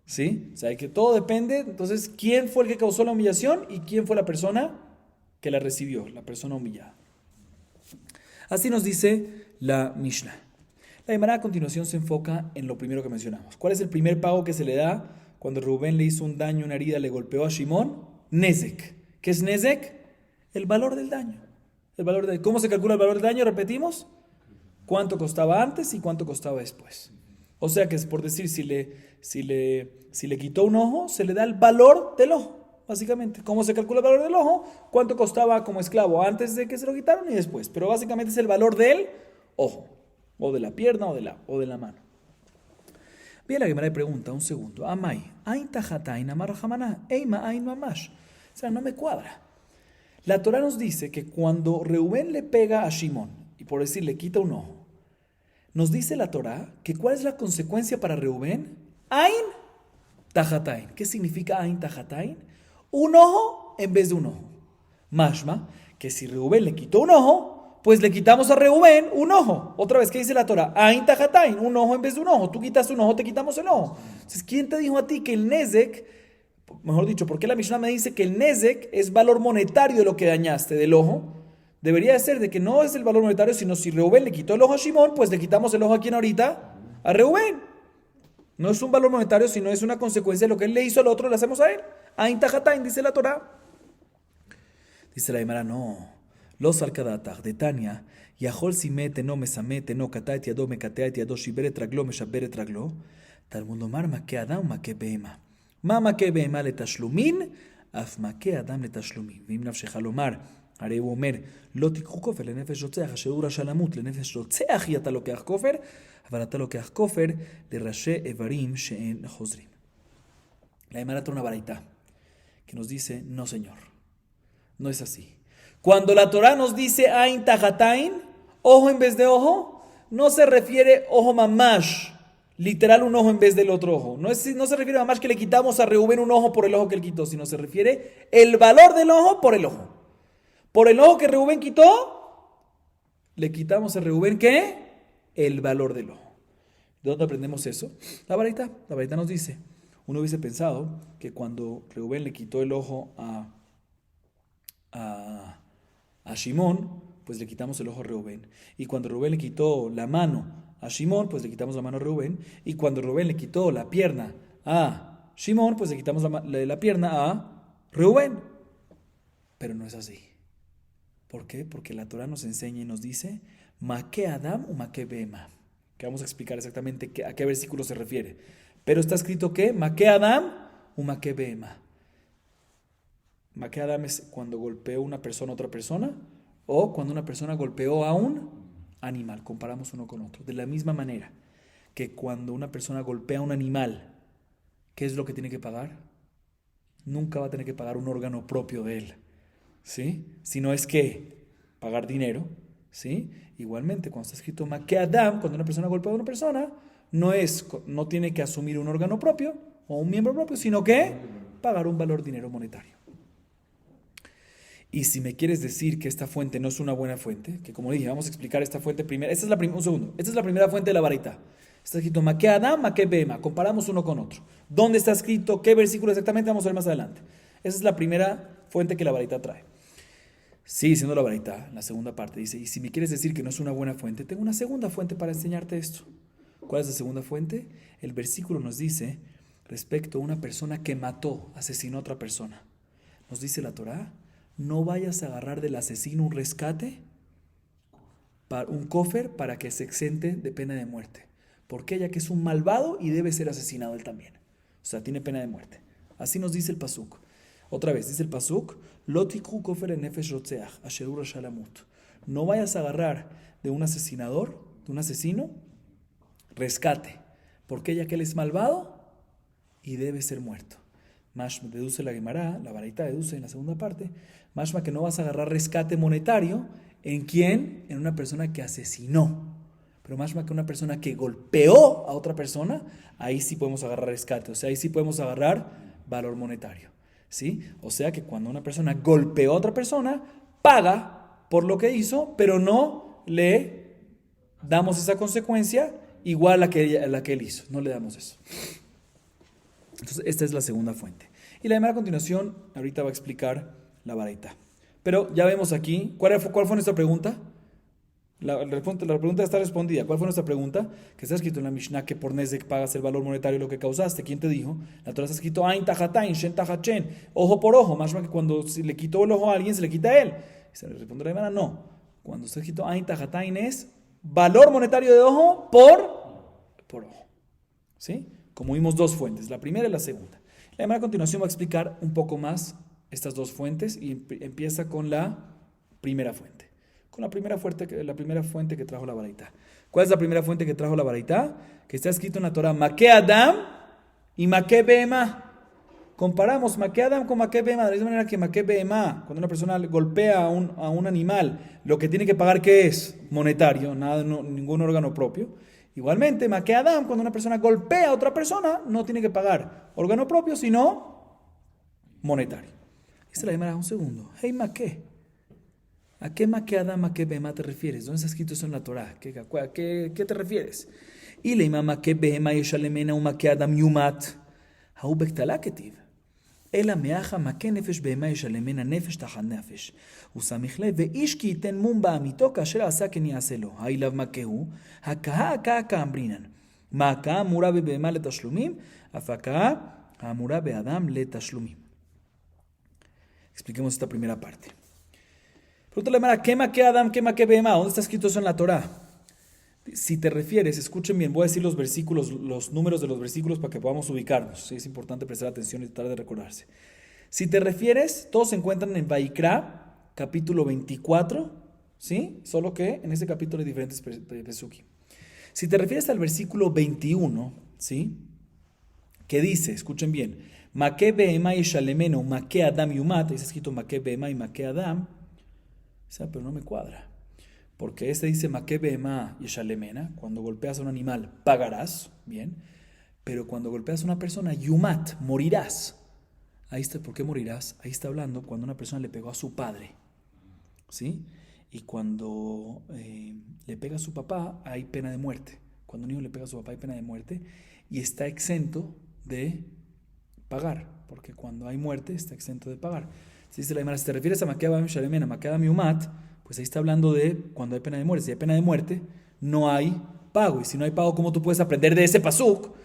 ¿Sí? O sea, que todo depende, entonces, quién fue el que causó la humillación y quién fue la persona que la recibió, la persona humillada. Así nos dice la Mishnah. La Gemara a continuación se enfoca en lo primero que mencionamos. ¿Cuál es el primer pago que se le da cuando Rubén le hizo un daño, una herida, le golpeó a Shimón? Nezek. ¿Qué es Nezek? El valor del daño. ¿Cómo se calcula el valor del daño? Repetimos. ¿Cuánto costaba antes y cuánto costaba después? O sea que es por decir, si le quitó un ojo, se le da el valor del ojo. Básicamente, ¿cómo se calcula el valor del ojo? ¿Cuánto costaba como esclavo antes de que se lo quitaron y después? Pero básicamente es el valor del ojo, o de la pierna, o de la mano. Bien, la Gemara le pregunta, un segundo. Amai, ain tajatain amar jamaná, eima ain mamash. O sea, no me cuadra. La Torah nos dice que cuando Reubén le pega a Shimón, y por decir le quita un ojo, nos dice la Torah que ¿cuál es la consecuencia para Reubén? Ain tajatain. ¿Qué significa ain tajatain? Un ojo en vez de un ojo. Mashma, que si Reubén le quitó un ojo, pues le quitamos a Reubén un ojo. Otra vez, ¿qué dice la Torah? Ain tajatain, un ojo en vez de un ojo. Tú quitas un ojo, te quitamos el ojo. Entonces, ¿quién te dijo a ti que el Nezek, mejor dicho, por qué la Mishnah me dice que el Nezek es valor monetario de lo que dañaste del ojo? Debería de ser de que no es el valor monetario, sino si Reubén le quitó el ojo a Shimón, pues le quitamos el ojo a quién ahorita? A Reubén. No es un valor monetario, sino es una consecuencia de lo que él le hizo al otro, le hacemos a él. Ain tajatain, dice la Torah. Dice la Gemara, no. Los alcadatach de Tania, yahol simete no mesamete no katait yado mekateait yado shiberet raglo meshaberet raglo. Talmud lomar make adam make behema. Ma make behema letashlumin, af make adam letashlumin. Vim nafshecha lomar, הרי הוא אומר, לא תיקחו כופר לנפש רוצח, אשר הוא רשע למות, לנפש רוצח אתה לוקח כופר, אבל אתה לוקח כופר לראשי איברים שאין חוזרים. La Gemara trae una baraita que nos dice, no señor, no es así. Cuando la Torah nos dice ain tajatain, ojo en vez de ojo, no se refiere ojo mamash, literal un ojo en vez del otro ojo. No se refiere a mamash que le quitamos a Reubén un ojo por el ojo que él quitó, sino se refiere el valor del ojo por el ojo. Por el ojo que Reubén quitó, le quitamos a Reubén, ¿qué? El valor del ojo. ¿De dónde aprendemos eso? La baraita nos dice, uno hubiese pensado que cuando Reubén le quitó el ojo a Shimón, pues le quitamos el ojo a Reubén. Y cuando Reubén le quitó la mano a Shimón, pues le quitamos la mano a Reubén. Y cuando Reubén le quitó la pierna a Shimón, pues le quitamos la pierna a Reubén. Pero no es así. ¿Por qué? Porque la Torah nos enseña y nos dice Maque Adam o Maque Bema, que vamos a explicar exactamente a qué versículo se refiere. Pero está escrito que Make Adam u Make Behema. Make Adam es cuando golpeó una persona a otra persona o cuando una persona golpeó a un animal. Comparamos uno con otro. De la misma manera que cuando una persona golpea a un animal, ¿qué es lo que tiene que pagar? Nunca va a tener que pagar un órgano propio de él, ¿sí? Si no es que pagar dinero, ¿sí? Igualmente, cuando está escrito Make Adam, cuando una persona golpea a una persona, no tiene que asumir un órgano propio o un miembro propio, sino que pagar un valor dinero monetario. Y si me quieres decir que esta fuente no es una buena fuente, que como dije, vamos a explicar esta fuente primero. Esta es la primera fuente de la baraita. Está escrito Make Adam, Make Behema. Comparamos uno con otro. ¿Dónde está escrito? ¿Qué versículo exactamente? Vamos a ver más adelante. Esa es la primera fuente que la baraita trae. Sigue siendo la baraita, la segunda parte. Dice, y si me quieres decir que no es una buena fuente, tengo una segunda fuente para enseñarte esto. ¿Cuál es la segunda fuente? El versículo nos dice respecto a una persona que mató, asesinó a otra persona. Nos dice la Torá, no vayas a agarrar del asesino un rescate, un cofer, para que se exente de pena de muerte. ¿Por qué? Ya que es un malvado y debe ser asesinado él también. O sea, tiene pena de muerte. Así nos dice el pasuk. Otra vez, dice el pasuk, Lotikhu kofer nefesh rotzeach, asherur shalamut. No vayas a agarrar de un asesinador, de un asesino, rescate. ¿Por qué? Ya que él es malvado y debe ser muerto. Mashma deduce la Gemara, la baraita deduce en la segunda parte, Mashma que no vas a agarrar rescate monetario, ¿en quién? En una persona que asesinó. Pero mashma que una persona que golpeó a otra persona, ahí sí podemos agarrar rescate, o sea, ahí sí podemos agarrar valor monetario, ¿sí? O sea que cuando una persona golpeó a otra persona, paga por lo que hizo, pero no le damos esa consecuencia igual a la que él hizo, no le damos eso. Entonces, esta es la segunda fuente. Y la Gemara a continuación, ahorita va a explicar la baraita. Pero ya vemos aquí, ¿cuál fue nuestra pregunta? La pregunta está respondida. ¿Cuál fue nuestra pregunta? Que está escrito en la Mishnah que por Nezek pagas el valor monetario de lo que causaste. ¿Quién te dijo? La Torah está escrito Ain tajatain, Shen tajachen, ojo por ojo. Más que cuando se le quitó el ojo a alguien, se le quita a él. Y se le responde la Gemara, no. Cuando está escrito Ain tajatain es valor monetario de ojo por ojo. ¿Sí? Como vimos, dos fuentes, la primera y la segunda. La Gemara a continuación va a explicar un poco más estas dos fuentes y empieza con la primera fuente. Con la primera fuente que trajo la baraita. ¿Cuál es la primera fuente que trajo la baraita? Que está escrito en la Torah, Make Adam y Make Behema. Comparamos Make Adam con Make Behema, de la misma manera que Make Behema, cuando una persona golpea a un animal, lo que tiene que pagar, ¿qué es? Monetario, ningún órgano propio. Igualmente, Make Adam, cuando una persona golpea a otra persona, no tiene que pagar órgano propio, sino monetario. Dice la Gemara, un segundo. Hey, Make. ¿A qué Make Adam, Make Behema te refieres? ¿Dónde está escrito eso en la Torah? ¿Qué te refieres? Y le ima Make Behema yeshalemena u Make Adam yumat. Hau bektala ketiv. Ela meaja Make nefesh Behema yeshalemena nefesh tachan nefesh. Usamichle ve'ish ki yiten mum ba'amito kasher asa ken ya'ase lo. Hailav Makehu. Haka ambrinan. Maka amura bebehema letashlumim. Afaka amura be'adam letashlumim. Expliquemos esta primera parte. Pregunta la Gemara, ¿qué Make Adam, qué Make Behema? ¿Dónde está escrito eso en la Torah? Si te refieres, escuchen bien, voy a decir los versículos, los números de los versículos para que podamos ubicarnos. ¿Sí? Es importante prestar atención y tratar de recordarse. Si te refieres, todos se encuentran en Vaikra, capítulo 24, ¿sí? Solo que en ese capítulo hay diferentes pesukim. Si te refieres al versículo 21, ¿sí? Que dice, escuchen bien, Make Behema y Shalemeno, Make Adam y Umat, dice escrito Make Behema y Make Adam, o sea, pero no me cuadra. Porque este dice Make Behema y Shalemena, cuando golpeas a un animal pagarás, bien, pero cuando golpeas a una persona, Yumat, morirás. Ahí está, ¿por qué morirás? Ahí está hablando cuando una persona le pegó a su padre, ¿sí? Y cuando le pega a su papá, hay pena de muerte. Cuando un niño le pega a su papá, hay pena de muerte y está exento de pagar, porque cuando hay muerte, está exento de pagar. Si te refieres a Make Adam y Shalemena, Make Adam y Umat, pues ahí está hablando de cuando hay pena de muerte. Si hay pena de muerte, no hay pago. Y si no hay pago, ¿cómo tú puedes aprender de ese pasuk?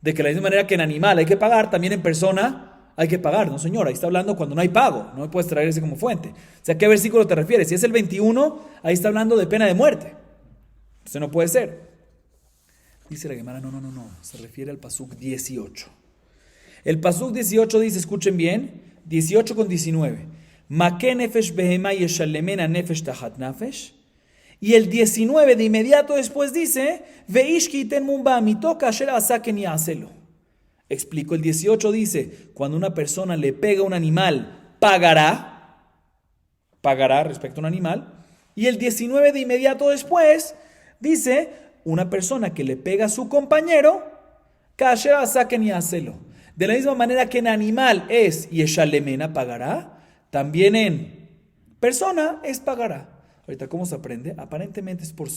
De que de la misma manera que en animal hay que pagar, también en persona hay que pagar. No, señor, ahí está hablando cuando no hay pago. No me puedes traer ese como fuente. O sea, ¿a qué versículo te refieres? Si es el 21, ahí está hablando de pena de muerte. Entonces no puede ser. Dice la Gemara, no, se refiere al pasuk 18. El pasuk 18 dice, escuchen bien, 18 con 19. Make nefesh behema yeshalemena nefesh tahat nafesh. Y el 19 de inmediato después dice, veish ki iten mumba amito kasher asaken yaselo. Explico, el 18 dice, cuando una persona le pega a un animal, pagará respecto a un animal. Y el 19 de inmediato después dice, una persona que le pega a su compañero, kasher asaken yaselo. De la misma manera que en animal es yeshalemena, pagará, también en persona es pagará. Ahorita, ¿cómo se aprende? Aparentemente es por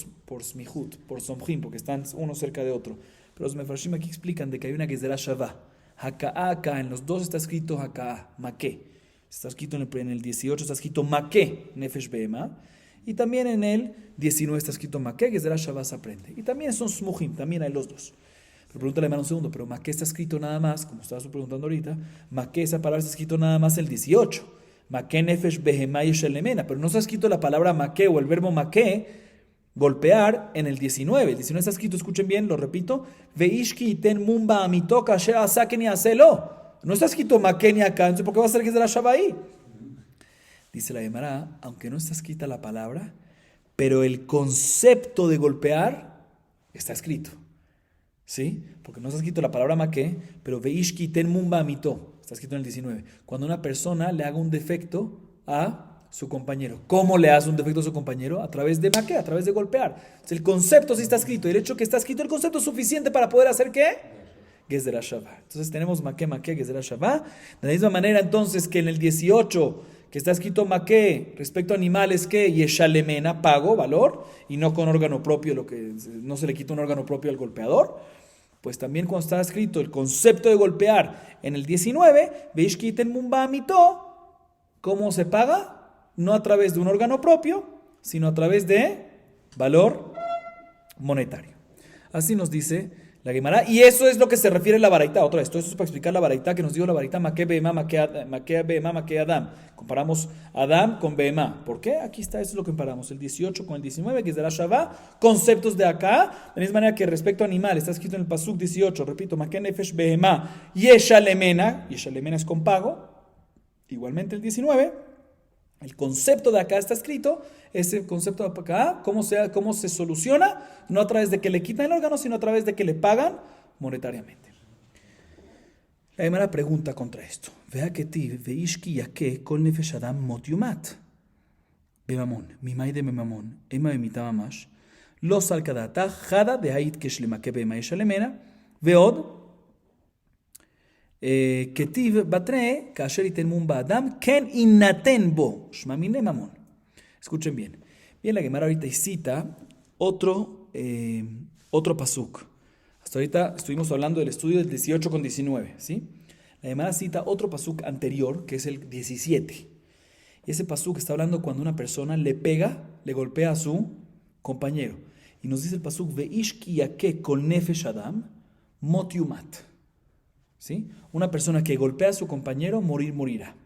smihut, por somjim, porque están uno cerca de otro. Pero los mefarshim aquí explican de que hay una gezerá shavá. Haka'a, acá, en los dos está escrito haka'a, maké. Está escrito en el 18, está escrito maké, nefesh behema. Y también en el 19 está escrito maké, gezerá shavá se aprende. Y también son smujim, también hay los dos. Pero pregúntale hermano un segundo, pero maké está escrito nada más, como estabas preguntando ahorita, maké, esa palabra está escrito nada más el 18. Maké nefesh behema yeshalemena, pero no está escrito la palabra maké o el verbo maké, golpear, en el 19. El 19 está escrito, escuchen bien, lo repito, veishki iten mumba amito kasher asaken yaselo. No está escrito maké ni acá, entonces ¿por qué va a ser que es de la Shabbat ahí? Dice la Gemara, aunque no está escrita la palabra, pero el concepto de golpear está escrito. ¿Sí? Porque no está escrito la palabra maké, pero veishki iten mumba amito. Está escrito en el 19. Cuando una persona le haga un defecto a su compañero. ¿Cómo le hace un defecto a su compañero? A través de maqué, a través de golpear. Entonces, el concepto sí está escrito. Y el hecho que está escrito el concepto es suficiente para poder hacer ¿qué? Gezerá shavá. Entonces tenemos maqué, gezerá shavá. De la misma manera entonces que en el 18, que está escrito maqué, respecto a animales que yeshalemena, pago, valor, y no con órgano propio, lo que no se le quita un órgano propio al golpeador. Pues también cuando está escrito el concepto de golpear en el 19, veis que iten mumba amito, ¿cómo se paga? No a través de un órgano propio, sino a través de valor monetario. Así nos dice la Gemara, y eso es lo que se refiere a la baraita. Otra vez, todo eso es para explicar la baraita que nos dio la baraita maqué behemá, maqué adam. Comparamos Adam con behemá. ¿Por qué? Aquí está, eso es lo que comparamos, el 18 con el 19, que es de la Shavá, conceptos de acá, de la misma manera que respecto a animal, está escrito en el pasuk 18, repito, maqué nefesh behemá, yeshalemena es con pago, igualmente el 19, el concepto de acá está escrito, ese concepto de acá, ¿cómo se soluciona? No a través de que le quitan el órgano, sino a través de que le pagan monetariamente. La Gemara pregunta contra esto. Vea que ti, veishki yake, kol nefesh adam motiumat. Bemamon, mimai de memamon, ema bemita mamash, lo salkadata, jada de hait keshlemake bema yeshalemena, veod, ketiv batre, kasher iten mumba adam, ken innaten bo, shmamine mamon. Escuchen bien. Bien, la Gemara ahorita cita otro pasuk. Hasta ahorita estuvimos hablando del estudio del 18 con 19, ¿sí? La Gemara cita otro pasuk anterior, que es el 17. Y ese pasuk está hablando cuando una persona le golpea a su compañero. Y nos dice el pasuk, Veish ki yake kol nefesh adam motiumat. ¿Sí? Una persona que golpea a su compañero, morirá.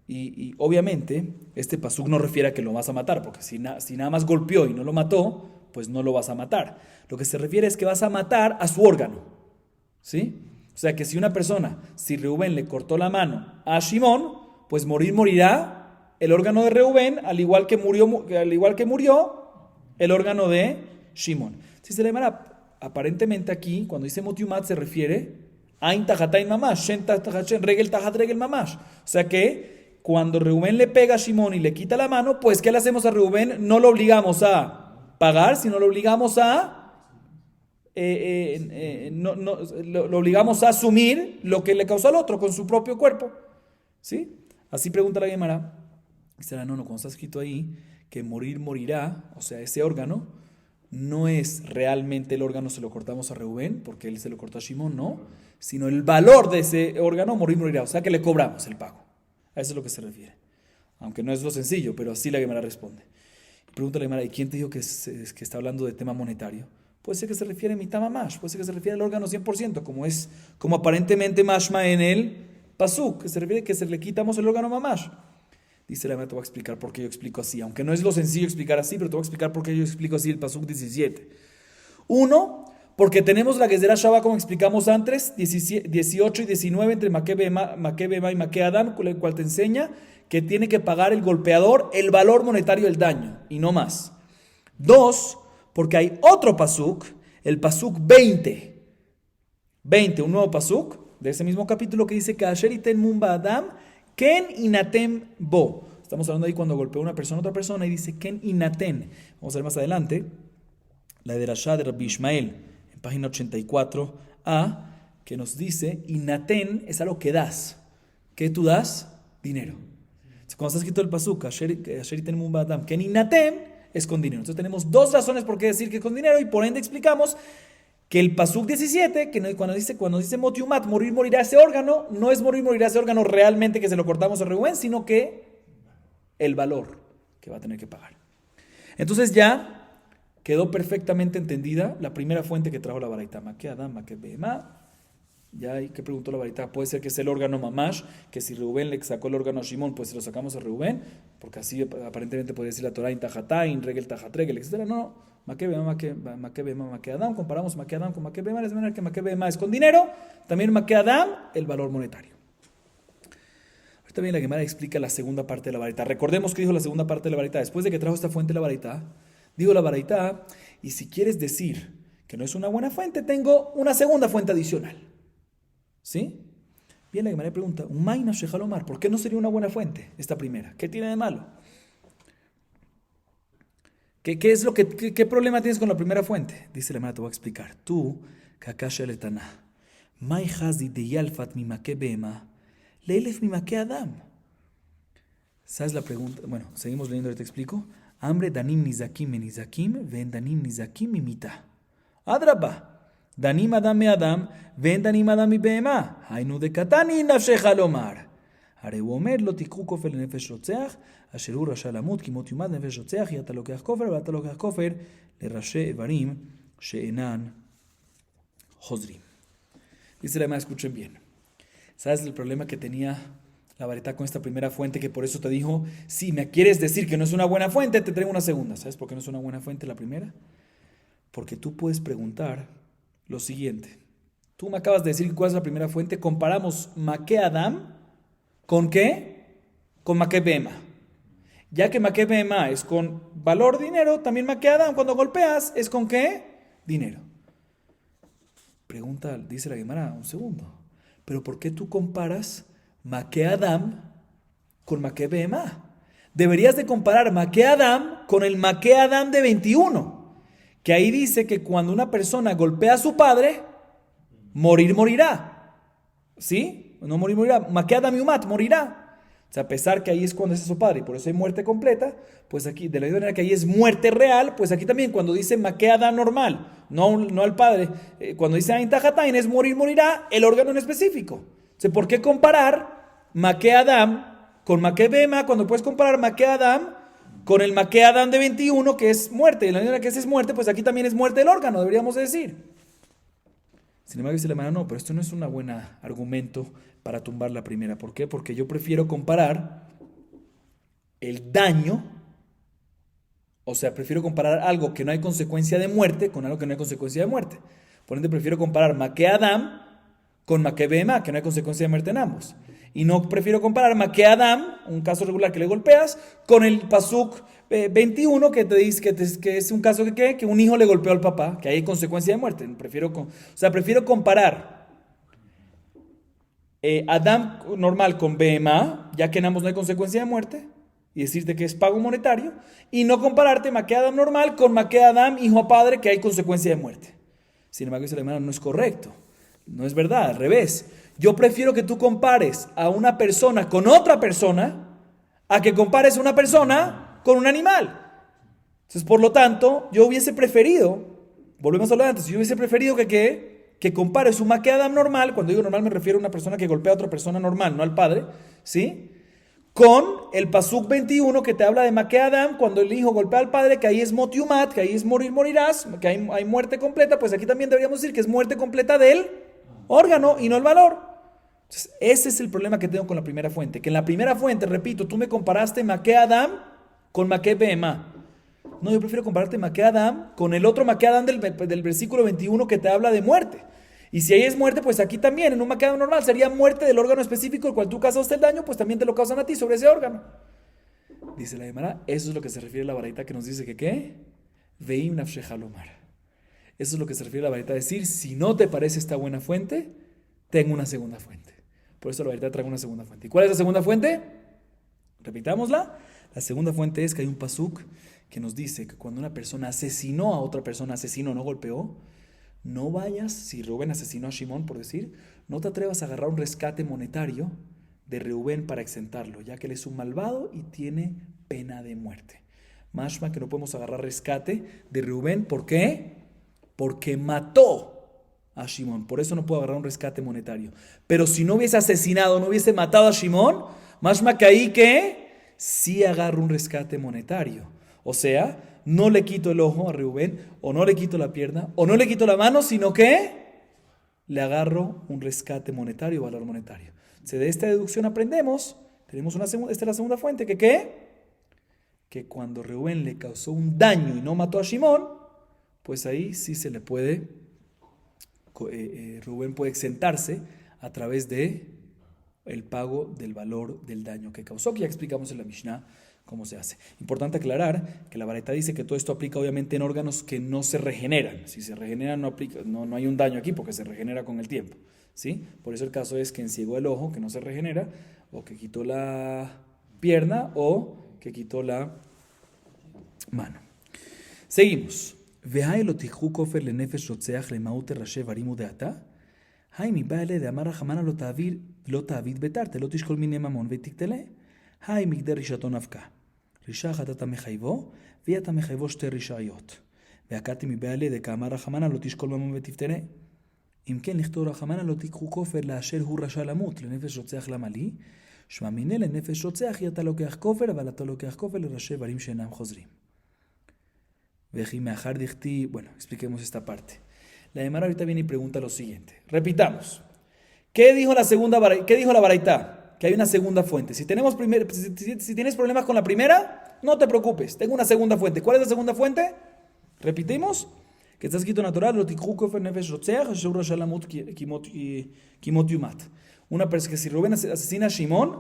Y obviamente, este pasuk no refiere a que lo vas a matar, porque si nada más golpeó y no lo mató, pues no lo vas a matar. Lo que se refiere es que vas a matar a su órgano. ¿Sí? O sea que si Reubén le cortó la mano a Shimón, pues morirá el órgano de Reubén, al igual que murió el órgano de Shimón. Si se le llama, aparentemente aquí, cuando dice motiumat, se refiere ain tajatain mamash, shen tajat regel tajat regel mamash. O sea que cuando Reubén le pega a Shimón y le quita la mano, pues ¿qué le hacemos a Reubén? No lo obligamos a pagar, sino lo obligamos lo obligamos a asumir lo que le causó al otro con su propio cuerpo. ¿Sí? Así pregunta la Gemara. Dice, no, cuando está escrito ahí que morirá, o sea, ese órgano, no es realmente el órgano se lo cortamos a Reubén, porque él se lo cortó a Shimón, no, sino el valor de ese órgano, morirá, o sea que le cobramos el pago. A eso es lo que se refiere. Aunque no es lo sencillo, pero así la Gemara responde. Pregunta la Gemara, ¿y quién te dijo que está hablando de tema monetario? Puede ser que se refiere a mitad mamash, puede ser que se refiere al órgano 100%, como aparentemente mashma en el pasuk, que se refiere que se le quitamos el órgano mamash. Dice la Gemara, te voy a explicar por qué yo explico así, aunque no es lo sencillo explicar así, pero te voy a explicar por qué yo explico así el pasuk 17. Uno, porque tenemos la Gezerá Shabbat, como explicamos antes, 18 y 19 entre Maqué Behemá y Maqué Adam, el cual te enseña que tiene que pagar el golpeador el valor monetario del daño, y no más. 2, porque hay otro pasuk, el pasuk 20, un nuevo pasuk de ese mismo capítulo que dice que Asher iten mumba Adam, ken inatem bo. Estamos hablando ahí cuando golpeó una persona a otra persona y dice ken inaten. Vamos a ver más adelante la derashá de Rabbi Ishmael en página 84a, que nos dice inaten es algo que das. ¿Qué tú das? Dinero. Cuando está escrito el pasuk Asher iten mumba Adam, ken inatem, es con dinero. Entonces tenemos dos razones por qué decir que es con dinero y por ende explicamos que el pasuk 17, que cuando dice motiumat, morirá ese órgano, no es morirá ese órgano realmente que se lo cortamos a Reuben, sino que el valor que va a tener que pagar. Entonces ya quedó perfectamente entendida la primera fuente que trajo la baraita. Maqué Adam, Maqué Behemá. Ya hay que preguntó la baraita. Puede ser que es el órgano mamash, que si Reuben le sacó el órgano a Shimón, pues se lo sacamos a Reuben, porque así aparentemente podría decir la Torah in tajatain, regel tajatregel, etc. No, Maqué Behemá, Maqué Adam. Comparamos Maqué Adam con Maqué Behemá, de manera que Maqué Behemá es con dinero, también Maqué Adam el valor monetario. Ahorita bien la Gemara explica la segunda parte de la baraita. Recordemos que dijo la segunda parte de la baraita. Después de que trajo esta fuente de la baraita, digo la baraita, y si quieres decir que no es una buena fuente, tengo una segunda fuente adicional. ¿Sí? Bien, la Gemara pregunta, ¿por qué no sería una buena fuente esta primera? ¿Qué tiene de malo? ¿Qué problema tienes con la primera fuente? Dice la Gemara, te voy a explicar. Tú, kakasha letana, mai hazi de yalfat mi maqué bema, leilef mi maqué adam. ¿Sabes la pregunta? Bueno, seguimos leyendo y te explico. Hambre danim nizakim ven danim nizakim mimita. Adraba. Danim adam me adam, ven danim adam mi behema. Hainu de katani nafshecha lomar. הרי הוא אומר לא תיקחו כופר לנפש רוצח, אשר הוא רשע למות, כי מות יומת נפש רוצח, כי אתה לוקח כופר, ואתה לוקח כופר לראשי איברים שאינן חוזרים. Dice la Gemara, escuchen bien. ¿Sabes el problema que tenía la baraita con esta primera fuente? Que por eso te dijo, si me quieres decir que no es una buena fuente, te traigo una segunda. ¿Sabes por qué no es una buena fuente la primera? Porque tú puedes preguntar lo siguiente. Tú me acabas de decir cuál es la primera fuente. Comparamos Maqué Adam ¿con qué? Con Maqué Behemá. Ya que Maqué Behemá es con valor dinero, también Maqué Adam cuando golpeas es con ¿qué? Dinero. Pregunta, dice la Gemara, un segundo. ¿Pero por qué tú comparas Maqué Adam con Maqué Behemá? Deberías de comparar Maqué Adam con el Maqué Adam de 21. Que ahí dice que cuando una persona golpea a su padre, morirá. ¿Sí? No morirá. Maqué Adam yumat, morirá. O sea, a pesar que ahí es cuando es su padre, y por eso hay muerte completa, pues aquí, de la misma manera que ahí es muerte real, pues aquí también cuando dice Maqué Adam normal, no al padre, cuando dice Ain Tajatain es morirá, el órgano en específico. O sea, ¿por qué comparar Maqué Adam con Maqué Behemá cuando puedes comparar Maqué Adam con el Maqué Adam de 21, que es muerte? Y la manera que ese es muerte, pues aquí también es muerte del órgano, deberíamos decir. Sin embargo, dice la mano, no, pero esto no es un buen argumento para tumbar la primera. ¿Por qué? Porque yo prefiero comparar el daño, o sea, prefiero comparar algo que no hay consecuencia de muerte con algo que no hay consecuencia de muerte. Por ende, prefiero comparar Maqué Adam con Maqué Behemá, que no hay consecuencia de muerte en ambos. Y no prefiero comparar Maqué Adam, un caso regular que le golpeas, con el pasuk 21 que te dice que es un caso que un hijo le golpeó al papá, que hay consecuencia de muerte. Prefiero comparar Adam normal con Behemá, ya que en ambos no hay consecuencia de muerte, y decirte que es pago monetario, y no compararte Maqué Adam normal con Maqué Adam hijo a padre, que hay consecuencia de muerte. Sin embargo, dice la hermana, no es correcto, no es verdad, al revés. Yo prefiero que tú compares a una persona con otra persona a que compares a una persona con un animal. Entonces, por lo tanto, yo hubiese preferido, volvemos a hablar antes, yo hubiese preferido que compares un Maqué Adam normal, cuando digo normal me refiero a una persona que golpea a otra persona normal, no al padre, ¿sí? Con el pasuk 21 que te habla de Maqué Adam, cuando el hijo golpea al padre, que ahí es motiumat, que ahí es morirás, que hay muerte completa, pues aquí también deberíamos decir que es muerte completa del órgano y no el valor. Entonces, ese es el problema que tengo con la primera fuente, que en la primera fuente, repito, tú me comparaste Maqué Adam con Maqué Behemá. No, yo prefiero compararte Maqué Adam con el otro Maqué Adam del versículo 21 que te habla de muerte. Y si ahí es muerte, pues aquí también, en un Maqué Adam normal, sería muerte del órgano específico al cual tú causaste el daño, pues también te lo causan a ti sobre ese órgano. Dice la Gemara, eso es lo que se refiere a la baraita que nos dice que ¿qué? Veim nafshecha lomar. Eso es lo que se refiere a la baraita, decir, si no te parece esta buena fuente, tengo una segunda fuente. Por eso la baraita trae una segunda fuente. ¿Y cuál es la segunda fuente? Repitámosla. La segunda fuente es que hay un pasuk que nos dice que cuando una persona asesinó a otra persona, asesinó, no golpeó, no vayas, si Rubén asesinó a Shimón, por decir, no te atrevas a agarrar un rescate monetario de Reubén para exentarlo, ya que él es un malvado y tiene pena de muerte. Mashma que no podemos agarrar rescate de Reubén, ¿por qué? Porque mató a Shimón, por eso no puedo agarrar un rescate monetario. Pero si no hubiese asesinado, no hubiese matado a Shimón, mashma que ahí que sí agarro un rescate monetario. O sea, no le quito el ojo a Reubén, o no le quito la pierna, o no le quito la mano, sino que le agarro un rescate monetario, valor monetario. Entonces, de esta deducción aprendemos, tenemos esta es la segunda fuente, que ¿qué? Que cuando Reubén le causó un daño y no mató a Shimón, pues ahí sí se le puede, Reubén puede exentarse a través de el pago del valor del daño que causó, que ya explicamos en la Mishnah cómo se hace. Importante aclarar que la baraita dice que todo esto aplica obviamente en órganos que no se regeneran. Si se regeneran no hay un daño aquí porque se regenera con el tiempo, ¿sí? Por eso el caso es que enciegó el ojo, que no se regenera, o que quitó la pierna, o que quitó la mano. Seguimos. והי לא תיקחו כופר לנפש רוצח למהות ראשי ורימו דעתה? היי מבא אלה דאמר רחמנא לא תעביד בתרתי, לא תשקול מיני ממון ותקטלה. היי מגדר רישתו נפקה. רישה אחת אתה מחייבו, והיא אתה מחייבו שתי רישאיות. והקאתי מבא אלה דקאמר רחמנא לא תשקול ממון ותפטרה. אם כן לכתוב רחמנא לא תיקחו כופר לאשר הוא רשע למות, לנפש רוצח למה לי? שמע מיני לנפש רוצח היא אתה לוקח כופר, אבל אתה לוקח כופר לראשי ברים שאינם חוזרים. Bueno, expliquemos esta parte. La Gemara ahorita viene y pregunta lo siguiente. Repitamos. ¿Qué dijo la baraita? Que hay una segunda fuente. Si tienes problemas con la primera, no te preocupes. Tengo una segunda fuente. ¿Cuál es la segunda fuente? Repitimos. Que está escrito en la Torah, una persona que si Rubén asesina a Shimón,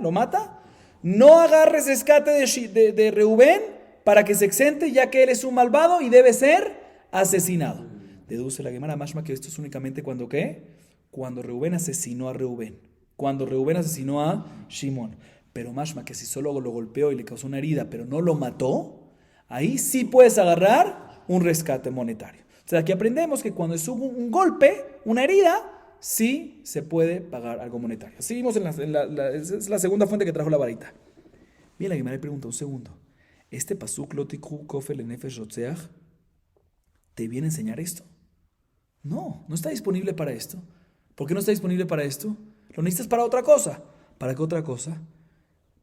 lo mata, no agarres rescate de Reubén para que se exente, ya que él es un malvado y debe ser asesinado. Deduce la Gemara mashma que esto es únicamente cuando ¿qué? Cuando Reubén asesinó a Reubén. Cuando Reubén asesinó a Shimón. Pero mashma que si solo lo golpeó y le causó una herida, pero no lo mató, ahí sí puedes agarrar un rescate monetario. O sea, aquí aprendemos que cuando es un golpe, una herida, sí se puede pagar algo monetario. Seguimos es la segunda fuente que trajo la varita. Bien, la Gemara le pregunta un segundo. Este pasuk lotikhu kofel nefesh rotzeach ¿te viene a enseñar esto? No está disponible para esto. ¿Por qué no está disponible para esto? Lo necesitas para otra cosa. ¿Para qué otra cosa?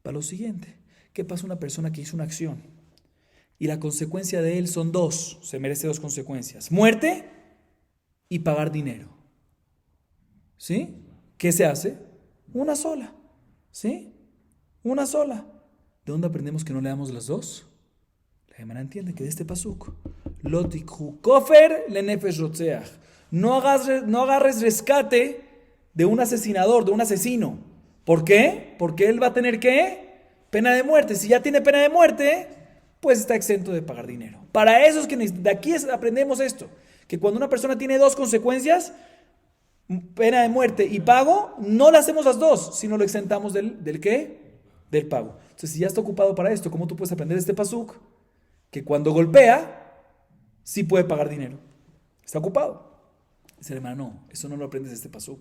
Para lo siguiente. ¿Qué pasa una persona que hizo una acción y la consecuencia de él son dos? Se merece dos consecuencias: muerte y pagar dinero. ¿Sí? ¿Qué se hace? Una sola. ¿Sí? Una sola. ¿De dónde aprendemos que no le damos las dos? La Gemara entiende que de este pasuk, Lotikhu kofer le nefesh rotzeach. No agarres rescate de un asesinador, de un asesino. ¿Por qué? Porque él va a tener ¿qué? Pena de muerte. Si ya tiene pena de muerte, pues está exento de pagar dinero. Para eso es que de aquí aprendemos esto, que cuando una persona tiene dos consecuencias, pena de muerte y pago, no le hacemos las dos, sino lo exentamos del ¿qué? Del pago. Entonces, si ya está ocupado para esto, ¿cómo tú puedes aprender este pasuk? Que cuando golpea, sí puede pagar dinero. Está ocupado. Dice el hermano, no, eso no lo aprendes de este pasuk.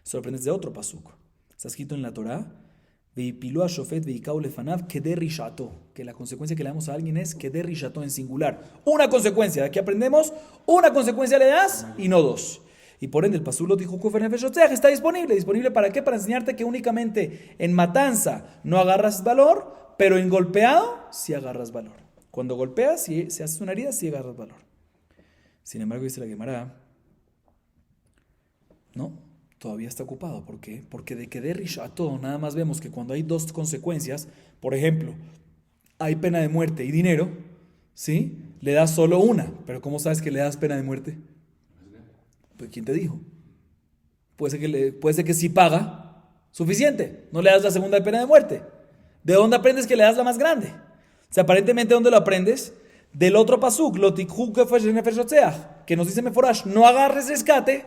Eso lo aprendes de otro pasuk. Está escrito en la Torah, que la consecuencia que le damos a alguien es que de rishato en singular. Una consecuencia. De aquí aprendemos, una consecuencia le das y no dos. Y por ende el pasuk lo dijo está disponible. ¿Disponible para qué? Para enseñarte que únicamente en matanza no agarras valor, pero en golpeado sí agarras valor. Cuando golpeas, si haces una herida, sí agarras valor. Sin embargo, dice la Gemara, no, todavía está ocupado. ¿Por qué? Porque de que de rishato nada más vemos que cuando hay dos consecuencias, por ejemplo, hay pena de muerte y dinero, ¿sí? Le das solo una, pero ¿cómo sabes que le das pena de muerte? Pues ¿quién te dijo? Puede ser que sí paga suficiente, no le das la segunda de pena de muerte. ¿De dónde aprendes que le das la más grande? O sea, aparentemente, ¿dónde lo aprendes? Del otro pasuk, que nos dice Meforash, no agarres rescate.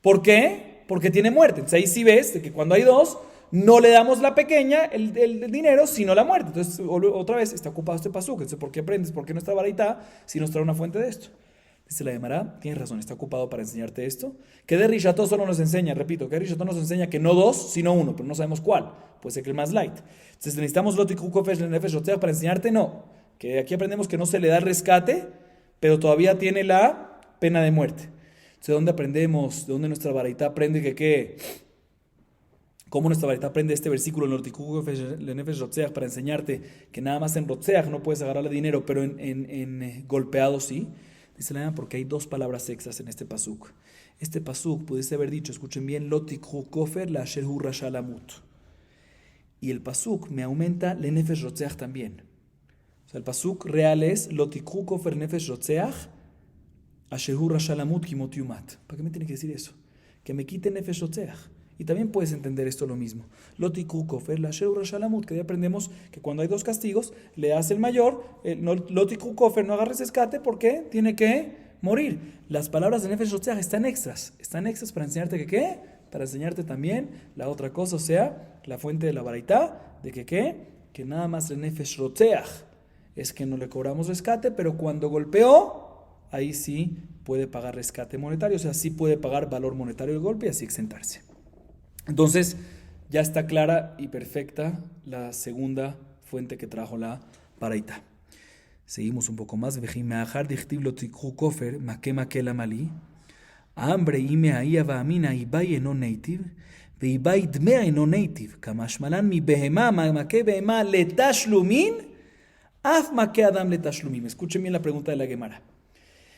¿Por qué? Porque tiene muerte. Entonces ahí sí ves de que cuando hay dos, no le damos la pequeña, el dinero, sino la muerte. Entonces, otra vez, está ocupado este pasuk. Entonces, ¿por qué aprendes? ¿Por qué nuestra baraita si nos trae una fuente de esto? Dice la Gemara, tienes razón, está ocupado para enseñarte esto. Que de Risható solo nos enseña, repito, que de Risható nos enseña que no dos, sino uno, pero no sabemos cuál. Puede ser que el más light. Entonces necesitamos Lotik Hukofesh Lenefesh Rotzeh para enseñarte, no. Que aquí aprendemos que no se le da rescate, pero todavía tiene la pena de muerte. Entonces, ¿de dónde aprendemos? ¿De dónde nuestra baraita aprende que qué? ¿Cómo nuestra baraita aprende este versículo en Lotik Hukofesh Lenefesh Rotzeh para enseñarte que nada más en Rotzeh no puedes agarrarle dinero, pero en golpeado sí? Dice la Gemara porque hay dos palabras extras en este pasuk. Este pasuk pudiese haber dicho, escuchen bien, Lotik Hukofer la Asher Hu Rasha Lamut. Y el pasuk me aumenta le Nefesh Rotzeach también. O sea, el pasuk real es Lotik Hukofer Nefesh Rotzeach Asher Hu Rasha Lamut Kimot Yumat. ¿Para qué me tiene que decir eso? Que me quite Nefesh Rotzeach. Y también puedes entender esto lo mismo. Lotik Hukofer la Asher Hu Rasha Lamut, que ahí aprendemos que cuando hay dos castigos, le das el mayor, Lotik Hukofer no agarres escate porque tiene que morir. Las palabras de Nefesh Rotzeach están extras para enseñarte que qué, para enseñarte también la otra cosa, o sea, la fuente de la baraita, de que qué, que nada más el Nefesh Rotzeach es que no le cobramos rescate, pero cuando golpeó, ahí sí puede pagar rescate monetario, o sea, sí puede pagar valor monetario del golpe y así exentarse. Entonces, ya está clara y perfecta la segunda fuente que trajo la baraita. Seguimos un poco más. Hambre ime ahí avamina ibai eno native, veibai dmea eno native, kamashmalan mi behema, make behema letashlumin, af make adam letashlumin. Escuchen bien la pregunta de la Gemara.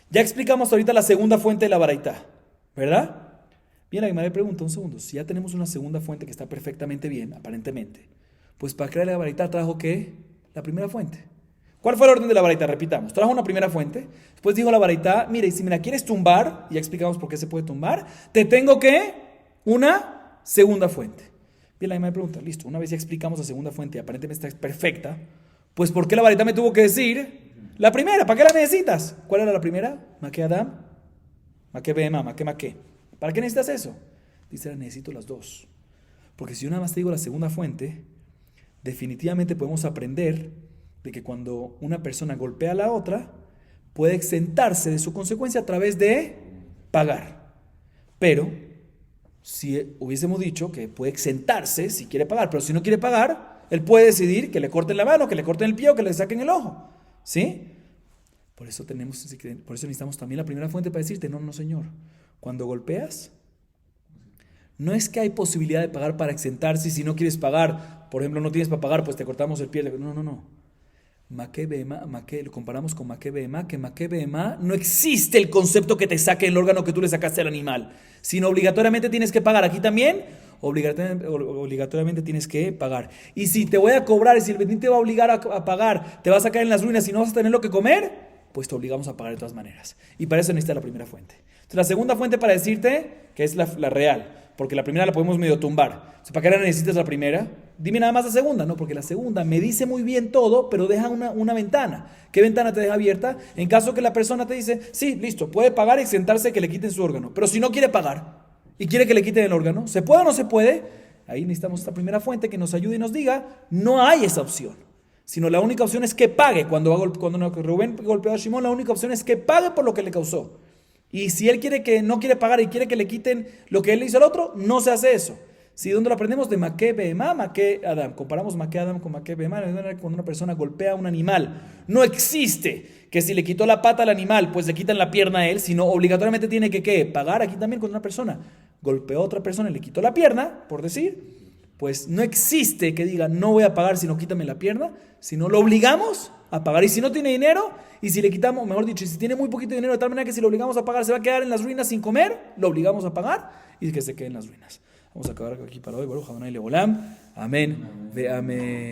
Ya explicamos ahorita la segunda fuente de la baraita, ¿verdad? Bien, la Gemara le pregunta un segundo. Si ya tenemos una segunda fuente que está perfectamente bien, aparentemente, pues para crear la baraita trajo ¿qué? La primera fuente. ¿Cuál fue el orden de la baraita? Repitamos. Trajo una primera fuente. Después dijo la baraita, mire, si me la quieres tumbar, y ya explicamos por qué se puede tumbar, te tengo que una segunda fuente. Bien, la Gemara me pregunta, listo, una vez ya explicamos la segunda fuente y aparentemente está perfecta, pues ¿por qué la baraita me tuvo que decir la primera? ¿Para qué la necesitas? ¿Cuál era la primera? Maque Adam, Maque Behemá, Maque. ¿Para qué necesitas eso? Dice, necesito las dos. Porque si yo nada más te digo la segunda fuente, definitivamente podemos aprender de que cuando una persona golpea a la otra, puede exentarse de su consecuencia a través de pagar. Pero, si hubiésemos dicho que puede exentarse si quiere pagar, pero si no quiere pagar, él puede decidir que le corten la mano, que le corten el pie o que le saquen el ojo. ¿Sí? Por eso necesitamos también la primera fuente para decirte, no, señor. Cuando golpeas, no es que hay posibilidad de pagar para exentarse. Si no quieres pagar, por ejemplo, no tienes para pagar, pues te cortamos el pie. No. Maque Behemá, lo comparamos con Maque Behemá, que Maque Behemá no existe el concepto que te saque el órgano que tú le sacaste al animal, sino obligatoriamente tienes que pagar. Aquí también, obligatoriamente tienes que pagar. Y si te voy a cobrar, y si el Bedín te va a obligar a pagar, te vas a caer en las ruinas y no vas a tener lo que comer, pues te obligamos a pagar de todas maneras. Y para eso necesitas la primera fuente. Entonces, la segunda fuente para decirte que es la real, porque la primera la podemos medio tumbar. Entonces, ¿para qué la necesitas la primera? Dime nada más la segunda. No, porque la segunda me dice muy bien todo, pero deja una ventana. ¿Qué ventana te deja abierta? En caso que la persona te dice, sí, listo, puede pagar y exentarse que le quiten su órgano. Pero si no quiere pagar y quiere que le quiten el órgano, ¿se puede o no se puede? Ahí necesitamos esta primera fuente que nos ayude y nos diga, no hay esa opción. Sino la única opción es que pague. Cuando Rubén golpeó a Shimón, la única opción es que pague por lo que le causó. Y si él no quiere pagar y quiere que le quiten lo que él le hizo al otro, no se hace eso. ¿Sí? ¿Dónde lo aprendemos? De Maque Behemá, Maque Adam. Comparamos Maque Adam con Maque Behemá. Cuando una persona golpea a un animal, no existe que si le quitó la pata al animal, pues le quitan la pierna a él, sino obligatoriamente tiene que ¿qué? Pagar. Aquí también cuando una persona golpeó a otra persona y le quitó la pierna, por decir, pues no existe que diga no voy a pagar si no quítame la pierna, sino lo obligamos a pagar. Y si no tiene dinero, y si le quitamos, mejor dicho, si tiene muy poquito dinero, de tal manera que si lo obligamos a pagar se va a quedar en las ruinas sin comer, lo obligamos a pagar y que se quede en las ruinas. Vamos a acabar aquí para hoy. Baruch Adonai Leolam. Amén. Ve amén.